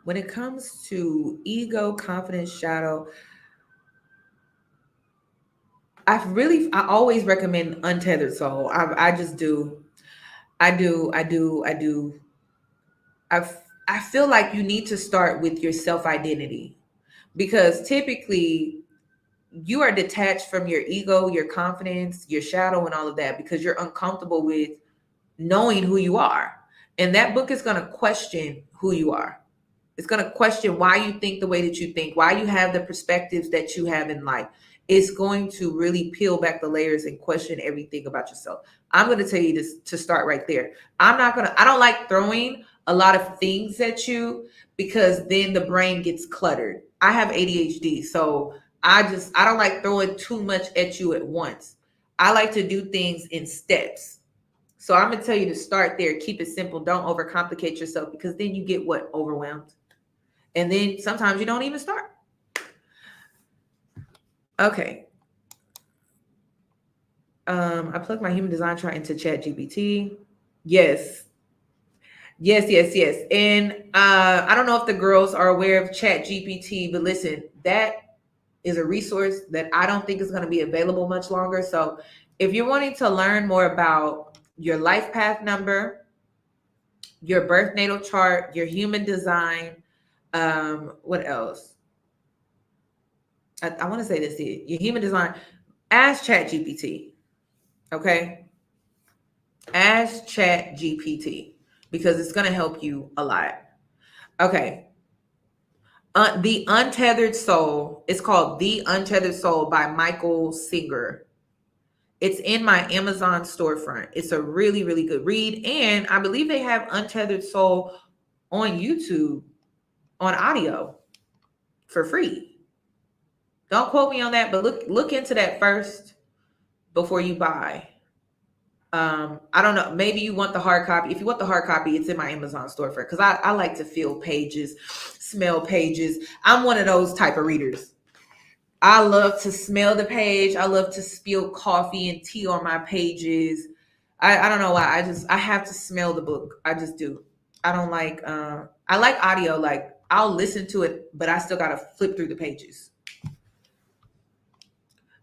When it comes to ego, confidence, shadow, I always recommend Untethered Soul. I just do. I feel like you need to start with your self-identity, because typically you are detached from your ego, your confidence, your shadow, and all of that, because you're uncomfortable with knowing who you are. And that book is going to question who you are. It's going to question why you think the way that you think, why you have the perspectives that you have in life. It's going to really peel back the layers and question everything about yourself. I'm going to tell you this to start right there. I don't like throwing a lot of things at you, because then the brain gets cluttered. I have ADHD, so I don't like throwing too much at you at once. I like to do things in steps. So I'm going to tell you to start there. Keep it simple. Don't overcomplicate yourself, because then you get overwhelmed. And then sometimes you don't even start. Okay. I plugged my human design chart into ChatGPT. Yes. And I don't know if the girls are aware of ChatGPT, but listen, that is a resource that I don't think is going to be available much longer. So if you're wanting to learn more about your life path number, your birth natal chart, your human design. What else? I want to say this here. Your human design. Ask ChatGPT. Okay. Ask ChatGPT because it's going to help you a lot. Okay. The Untethered Soul. It's called The Untethered Soul by Michael Singer. It's in my Amazon storefront. It's a really, really good read. And I believe they have Untethered Soul on YouTube on audio for free. Don't quote me on that, but look into that first before you buy. I don't know. Maybe you want the hard copy. If you want the hard copy, it's in my Amazon storefront because I like to feel pages, smell pages. I'm one of those type of readers. I love to smell the page. I love to spill coffee and tea on my pages. I don't know why. I have to smell the book. I just do. I don't like, I like audio. Like I'll listen to it, but I still got to flip through the pages.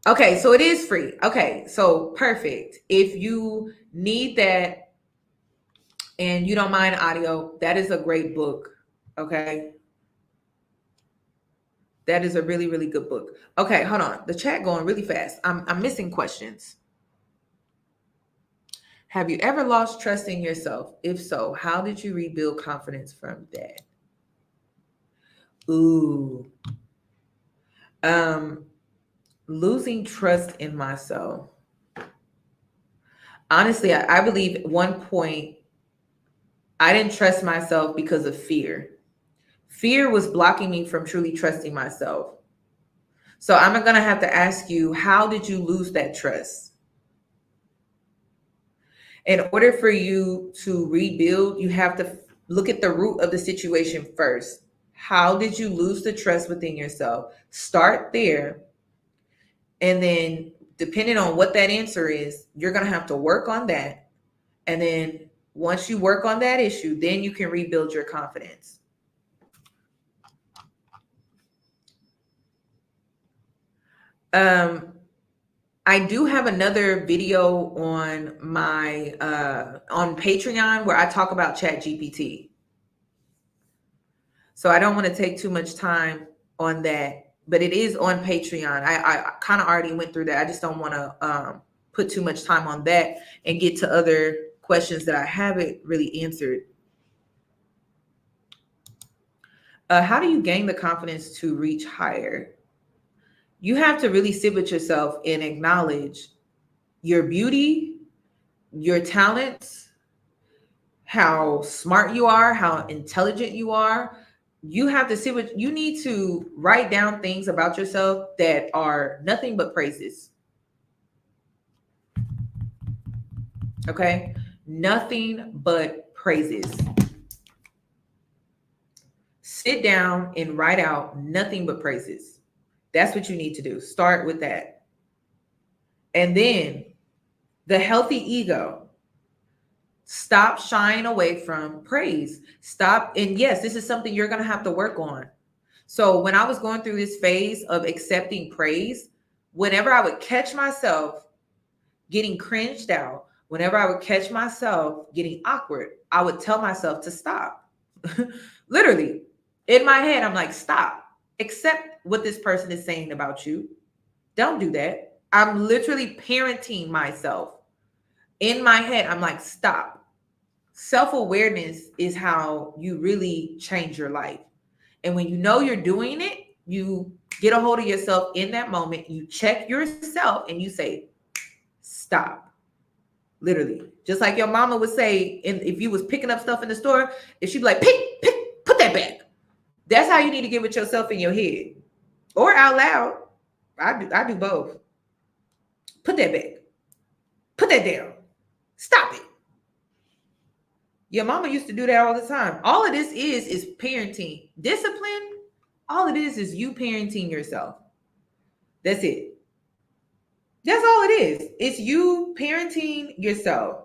Okay, so it is free. Okay, so perfect. If you need that and you don't mind audio, that is a great book. Okay. That is a really, really good book. Okay, hold on. The chat going really fast. I'm missing questions. Have you ever lost trust in yourself? If so, how did you rebuild confidence from that? Ooh. Losing trust in myself. Honestly, I believe at one point I didn't trust myself because of fear. Fear was blocking me from truly trusting myself. So I'm going to have to ask you, how did you lose that trust? In order for you to rebuild, you have to look at the root of the situation first. How did you lose the trust within yourself? Start there. And then depending on what that answer is, you're going to have to work on that. And then once you work on that issue, then you can rebuild your confidence. I do have another video on my on Patreon where I talk about ChatGPT. So I don't want to take too much time on that, but it is on Patreon. I kind of already went through that. I just don't want to put too much time on that and get to other questions that I haven't really answered. How do you gain the confidence to reach higher? You have to really sit with yourself and acknowledge your beauty, your talents, how smart you are, how intelligent you are. You have to sit with, you need to write down things about yourself that are nothing but praises. Okay? Nothing but praises. Sit down and write out nothing but praises. That's what you need to do. Start with that. And then the healthy ego. Stop shying away from praise. Stop. And yes, this is something you're going to have to work on. So when I was going through this phase of accepting praise, whenever I would catch myself getting cringed out, whenever I would catch myself getting awkward, I would tell myself to stop. Literally, in my head, I'm like, stop. Accept what this person is saying about you. Don't do that. I'm literally parenting myself. In my head, I'm like, stop. Self-awareness is how you really change your life. And when you know you're doing it, you get a hold of yourself in that moment. You check yourself and you say, stop. Literally. Just like your mama would say, if you was picking up stuff in the store, if she'd be like, pick, put that back. That's how you need to get with yourself in your head or out loud. I do both. Put that back. Put that down. Stop it. Your mama used to do that all the time. All of this is parenting. Discipline, all it is you parenting yourself. That's it. That's all it is. It's you parenting yourself.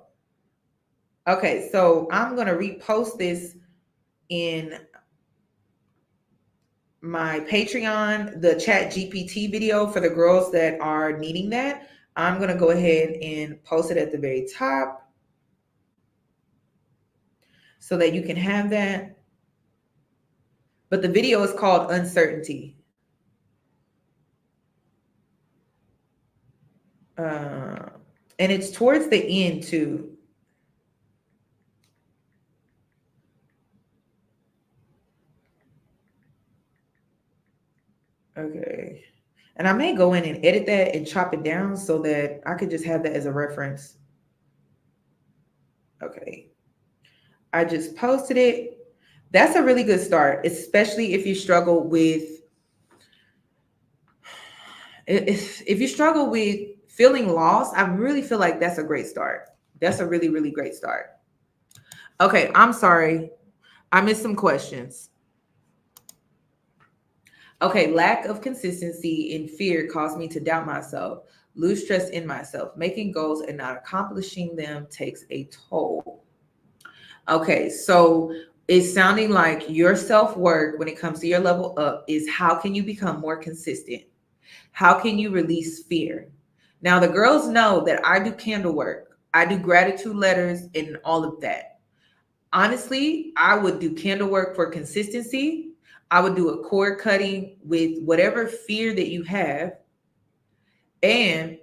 Okay, so I'm going to repost this in my Patreon, the ChatGPT video for the girls that are needing that. I'm going to go ahead and post it at the very top. so that you can have that. But the video is called Uncertainty. And it's towards the end too. Okay. And I may go in and edit that and chop it down so that I could just have that as a reference. Okay. I just posted it. That's a really good start, especially if you struggle with feeling lost. I really feel like that's a great start. That's a really, really great start. Okay, I'm sorry. I missed some questions. Okay, lack of consistency and fear caused me to doubt myself, lose trust in myself. Making goals and not accomplishing them takes a toll. Okay, so it's sounding like your self-worth when it comes to your level up is how can you become more consistent? How can you release fear? Now, the girls know that I do candle work. I do gratitude letters and all of that. Honestly, I would do candle work for consistency. I would do a cord cutting with whatever fear that you have. And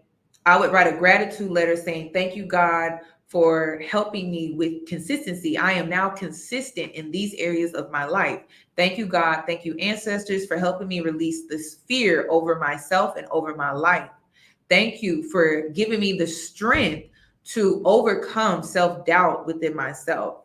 I would write a gratitude letter saying, thank you, God, for helping me with consistency. I am now consistent in these areas of my life. Thank you, God. Thank you, ancestors, for helping me release this fear over myself and over my life. Thank you for giving me the strength to overcome self-doubt within myself.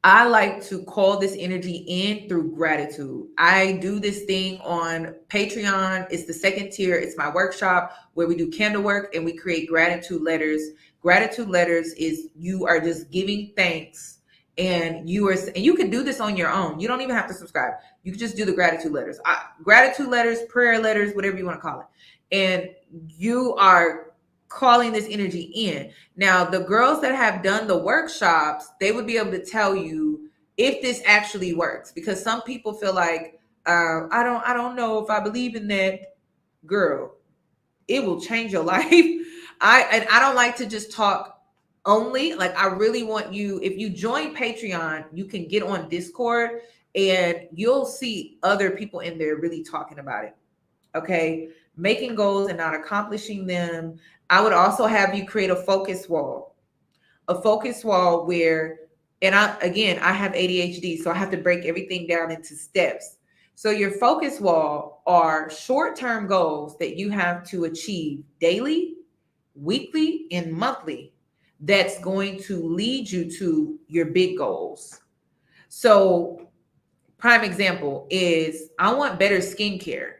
I like to call this energy in through gratitude. I do this thing on Patreon. It's the second tier. It's my workshop where we do candle work and we create gratitude letters. Gratitude letters is you are just giving thanks, and you can do this on your own. You don't even have to subscribe. You can just do the gratitude letters. Gratitude letters, prayer letters, whatever you want to call it. And you are calling this energy in. Now, the girls that have done the workshops, they would be able to tell you if this actually works, because some people feel like, I don't know if I believe in that. Girl, it will change your life. I don't like to just talk only. Like, I really want you, if you join Patreon, you can get on Discord and you'll see other people in there really talking about it. Okay. Making goals and not accomplishing them. I would also have you create a focus wall where, and I have ADHD, so I have to break everything down into steps. So your focus wall are short-term goals that you have to achieve daily, weekly, and monthly. That's going to lead you to your big goals. So prime example is I want better skincare.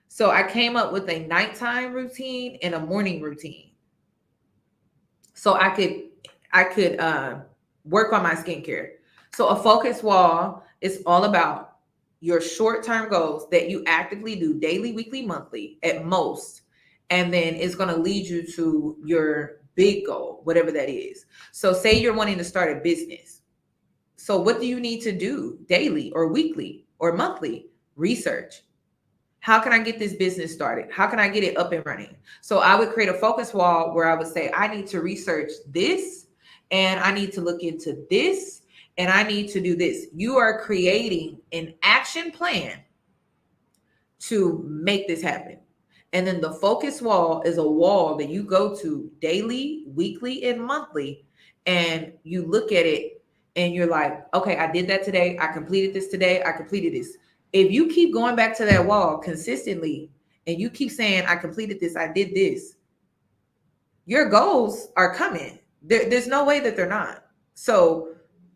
So I came up with a nighttime routine and a morning routine. So I could work on my skincare. So a focus wall is all about your short-term goals that you actively do daily, weekly, monthly at most. And then it's going to lead you to your big goal, whatever that is. So say you're wanting to start a business. So what do you need to do daily or weekly or monthly? Research. How can I get this business started? How can I get it up and running? So I would create a focus wall where I would say, I need to research this, and I need to look into this, and I need to do this. You are creating an action plan to make this happen. And then the focus wall is a wall that you go to daily, weekly, and monthly. And you look at it and you're like, okay, I did that today. I completed this today. I completed this. If you keep going back to that wall consistently and you keep saying, I completed this, I did this, your goals are coming. There's no way that they're not. So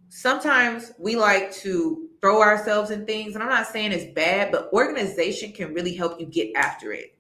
sometimes we like to throw ourselves in things, and I'm not saying it's bad, but organization can really help you get after it.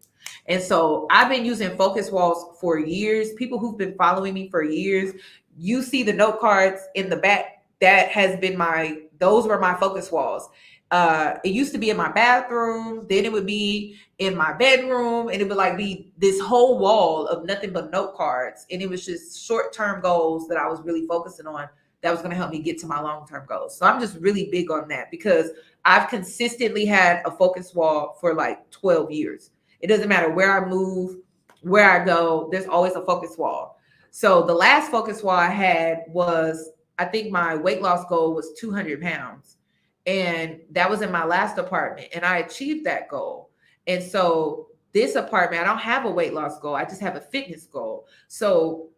And so I've been using focus walls for years. People who've been following me for years, you see the note cards in the back. Those were my focus walls. It used to be in my bathroom, then it would be in my bedroom, and it would be this whole wall of nothing but note cards. And it was just short-term goals that I was really focusing on that was going to help me get to my long-term goals. So I'm just really big on that because I've consistently had a focus wall for 12 years. It doesn't matter where I move, where I go, there's always a focus wall. So the last focus wall I had was I think my weight loss goal was 200 pounds. And that was in my last apartment. And I achieved that goal. And so this apartment, I don't have a weight loss goal. I just have a fitness goal. So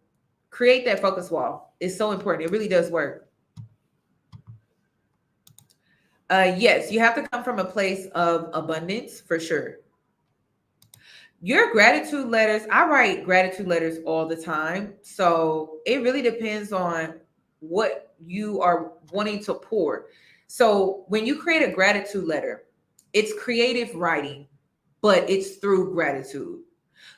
create that focus wall. It's so important. It really does work. Yes, you have to come from a place of abundance for sure. Your gratitude letters, I write gratitude letters all the time. So it really depends on what you are wanting to pour. So when you create a gratitude letter, it's creative writing, but it's through gratitude.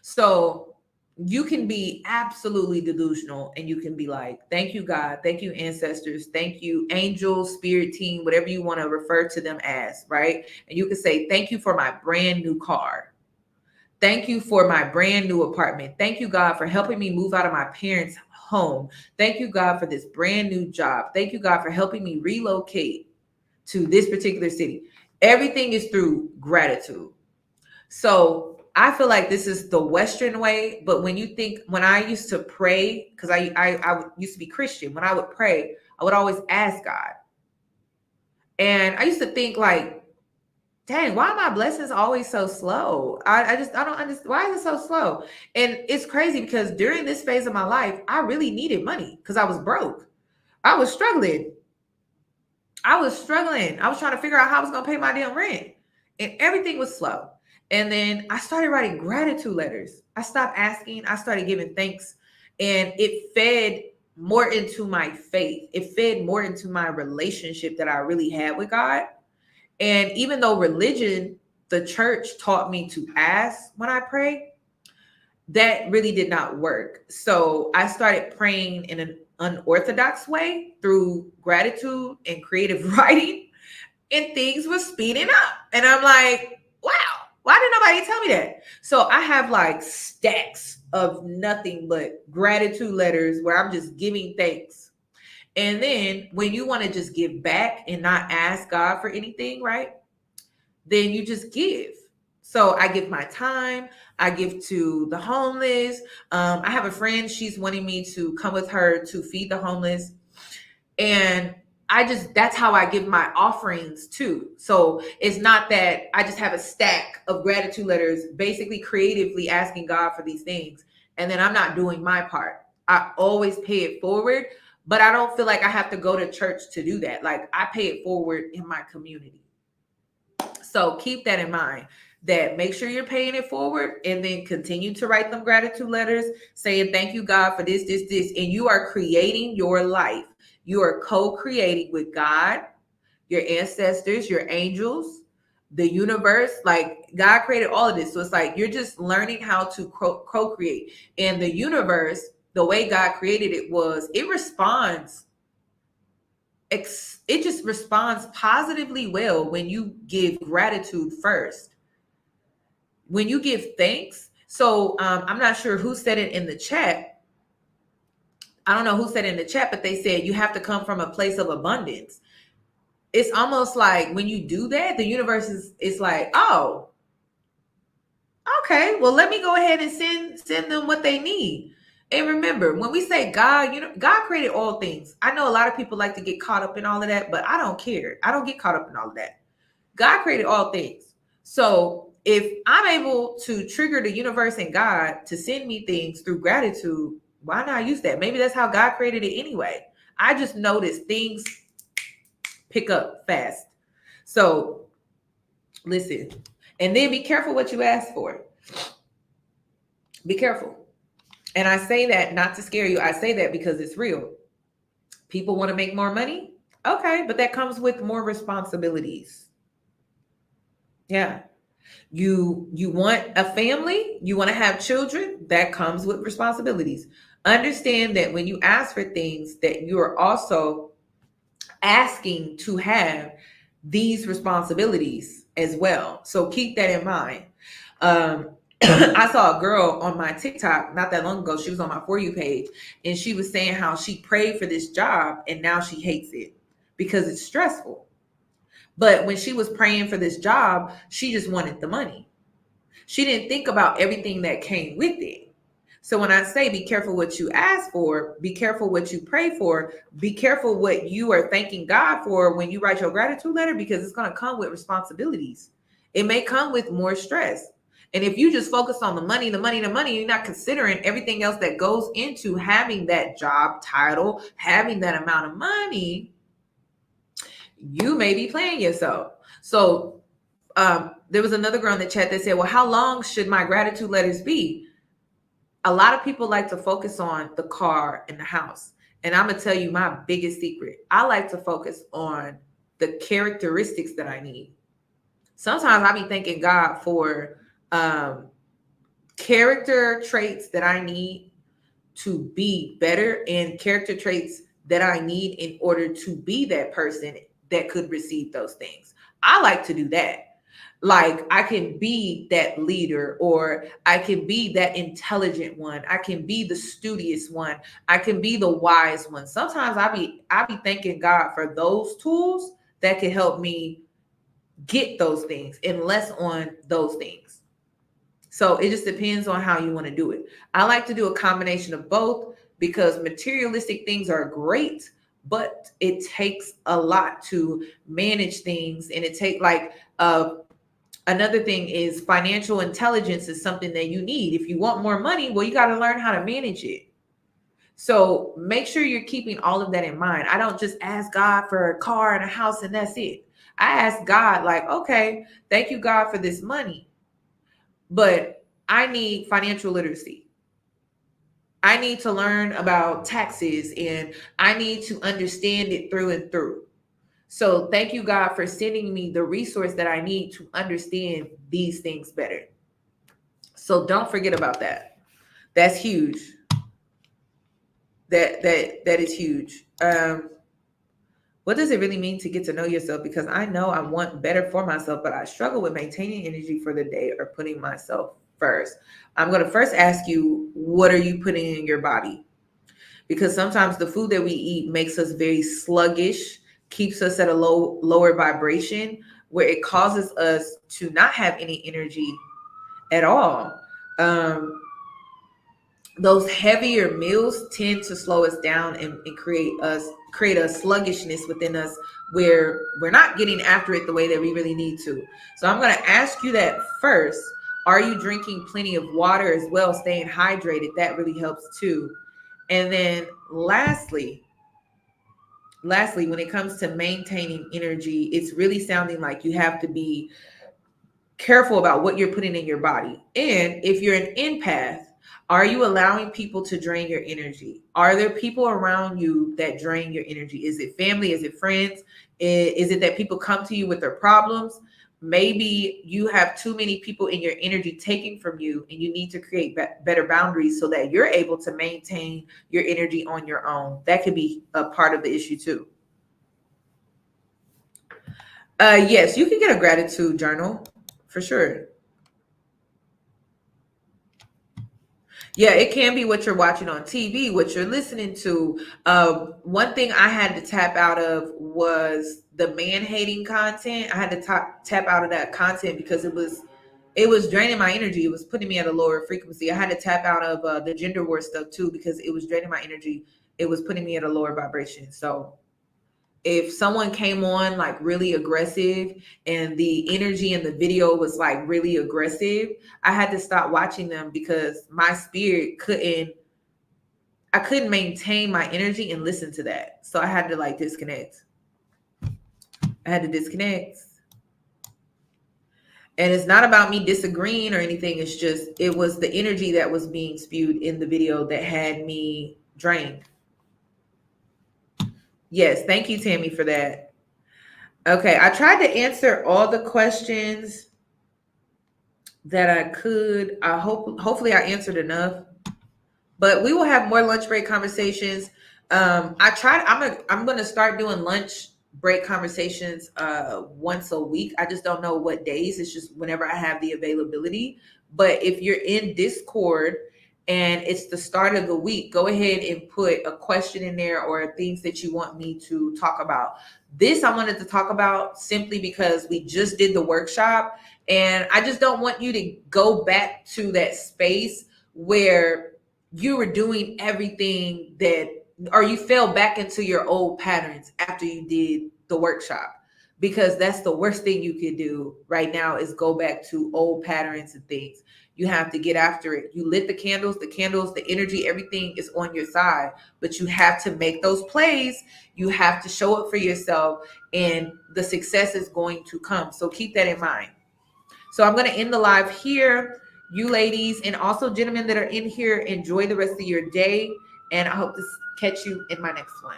So you can be absolutely delusional and you can be like, thank you, God. Thank you, ancestors. Thank you, angels, spirit team, whatever you want to refer to them as, right? And you can say, thank you for my brand new car. Thank you for my brand new apartment. Thank you, God, for helping me move out of my parents' home. Thank you, God, for this brand new job. Thank you, God, for helping me relocate to this particular city. Everything is through gratitude. So I feel like this is the Western way. But when I used to pray, because I used to be Christian, when I would pray, I would always ask God. And I used to think like, dang, why are my blessings always so slow? I don't understand. Why is it so slow? And it's crazy because during this phase of my life, I really needed money because I was broke. I was struggling. I was trying to figure out how I was going to pay my damn rent. And everything was slow. And then I started writing gratitude letters. I stopped asking. I started giving thanks. And it fed more into my faith. It fed more into my relationship that I really had with God. And even though religion, the church taught me to ask when I pray, that really did not work. So I started praying in an unorthodox way through gratitude and creative writing, and things were speeding up. And I'm like, wow, why didn't nobody tell me that? So I have like stacks of nothing but gratitude letters where I'm just giving thanks. And then when you want to just give back and not ask God for anything, right? Then you just give. So I give my time. I give to the homeless. I have a friend, she's wanting me to come with her to feed the homeless. And that's how I give my offerings too. So it's not that I just have a stack of gratitude letters, basically creatively asking God for these things. And then I'm not doing my part. I always pay it forward, but I don't feel like I have to go to church to do that. Like I pay it forward in my community. So keep that in mind, that make sure you're paying it forward and then continue to write them gratitude letters saying, thank you, God, for this. And you are creating your life. You are co-creating with God, your ancestors, your angels, the universe. Like God created all of this. So it's like you're just learning how to co-create. And the universe, the way God created it was, it just responds positively well when you give gratitude first. When you give thanks. So I'm not sure who said it in the chat. I don't know who said it in the chat, but they said you have to come from a place of abundance. It's almost like when you do that, the universe is like, oh, okay, well, let me go ahead and send them what they need. And remember, when we say God, God created all things. I know a lot of people like to get caught up in all of that, but I don't care. I don't get caught up in all of that. God created all things. So if I'm able to trigger the universe and God to send me things through gratitude, why not use that? Maybe that's how God created it anyway. I just noticed things pick up fast. So listen, and then be careful what you ask for. Be careful. And I say that not to scare you. I say that because it's real. People want to make more money. Okay, but that comes with more responsibilities. Yeah. You want a family, you want to have children, that comes with responsibilities. Understand that when you ask for things, that you're also asking to have these responsibilities as well. So keep that in mind. I saw a girl on my TikTok not that long ago. She was on my For You page, and she was saying how she prayed for this job and now she hates it because it's stressful. But when she was praying for this job, she just wanted the money. She didn't think about everything that came with it. So when I say be careful what you ask for, be careful what you pray for, be careful what you are thanking God for when you write your gratitude letter, because it's going to come with responsibilities. It may come with more stress. And if you just focus on the money, you're not considering everything else that goes into having that job title, having that amount of money, you may be playing yourself. So there was another girl in the chat that said, well, how long should my gratitude letters be? A lot of people like to focus on the car and the house. And I'm going to tell you my biggest secret. I like to focus on the characteristics that I need. Sometimes I be thanking God for character traits that I need to be better and character traits that I need in order to be that person that could receive those things. I like to do that. Like I can be that leader, or I can be that intelligent one. I can be the studious one. I can be the wise one. Sometimes I be thanking God for those tools that can help me get those things and less on those things. So it just depends on how you want to do it. I like to do a combination of both, because materialistic things are great, but it takes a lot to manage things. And it takes another thing is financial intelligence is something that you need. If you want more money, well, you got to learn how to manage it. So make sure you're keeping all of that in mind. I don't just ask God for a car and a house and that's it. I ask God, like, okay, thank you, God, for this money, but I need financial literacy. I need to learn about taxes and I need to understand it through and through. So thank you, God, for sending me the resource that I need to understand these things better. So don't forget about that. That's huge. That is huge. What does it really mean to get to know yourself? Because I know I want better for myself, but I struggle with maintaining energy for the day or putting myself first. I'm going to first ask you, what are you putting in your body? Because sometimes the food that we eat makes us very sluggish, keeps us at a lower vibration, where it causes us to not have any energy at all. Those heavier meals tend to slow us down and create a sluggishness within us, where we're not getting after it the way that we really need to. So I'm going to ask you that first. Are you drinking plenty of water as well, staying hydrated? That really helps too. And then lastly, when it comes to maintaining energy, it's really sounding like you have to be careful about what you're putting in your body. And if you're an empath, are you allowing people to drain your energy? Are there people around you that drain your energy? Is it family? Is it friends? Is it that people come to you with their problems? Maybe you have too many people in your energy taking from you, and you need to create better boundaries so that you're able to maintain your energy on your own. That could be a part of the issue too. Yes, you can get a gratitude journal for sure. Yeah, it can be what you're watching on TV, what you're listening to. One thing I had to tap out of was the man-hating content. I had to tap out of that content because it was draining my energy. It was putting me at a lower frequency. I had to tap out of the gender war stuff too, because it was draining my energy. It was putting me at a lower vibration. So if someone came on like really aggressive and the energy in the video was like really aggressive, I had to stop watching them, because my spirit I couldn't maintain my energy and listen to that. So I had to like disconnect. I had to disconnect. And it's not about me disagreeing or anything. It's just, it was the energy that was being spewed in the video that had me drained. Yes, thank you, Tammy, for that. Okay, I tried to answer all the questions that I could. Hopefully I answered enough. But we will have more lunch break conversations. I'm going to start doing lunch break conversations once a week. I just don't know what days. It's just whenever I have the availability. But if you're in Discord and it's the start of the week, go ahead and put a question in there or things that you want me to talk about. This I wanted to talk about simply because we just did the workshop, and I just don't want you to go back to that space where you were doing everything that, or you fell back into your old patterns after you did the workshop, because that's the worst thing you could do right now is go back to old patterns and things. You have to get after it. You lit the candles, the energy, everything is on your side, but you have to make those plays. You have to show up for yourself, and the success is going to come. So keep that in mind. So I'm going to end the live here. You ladies and also gentlemen that are in here, enjoy the rest of your day. And I hope to catch you in my next one.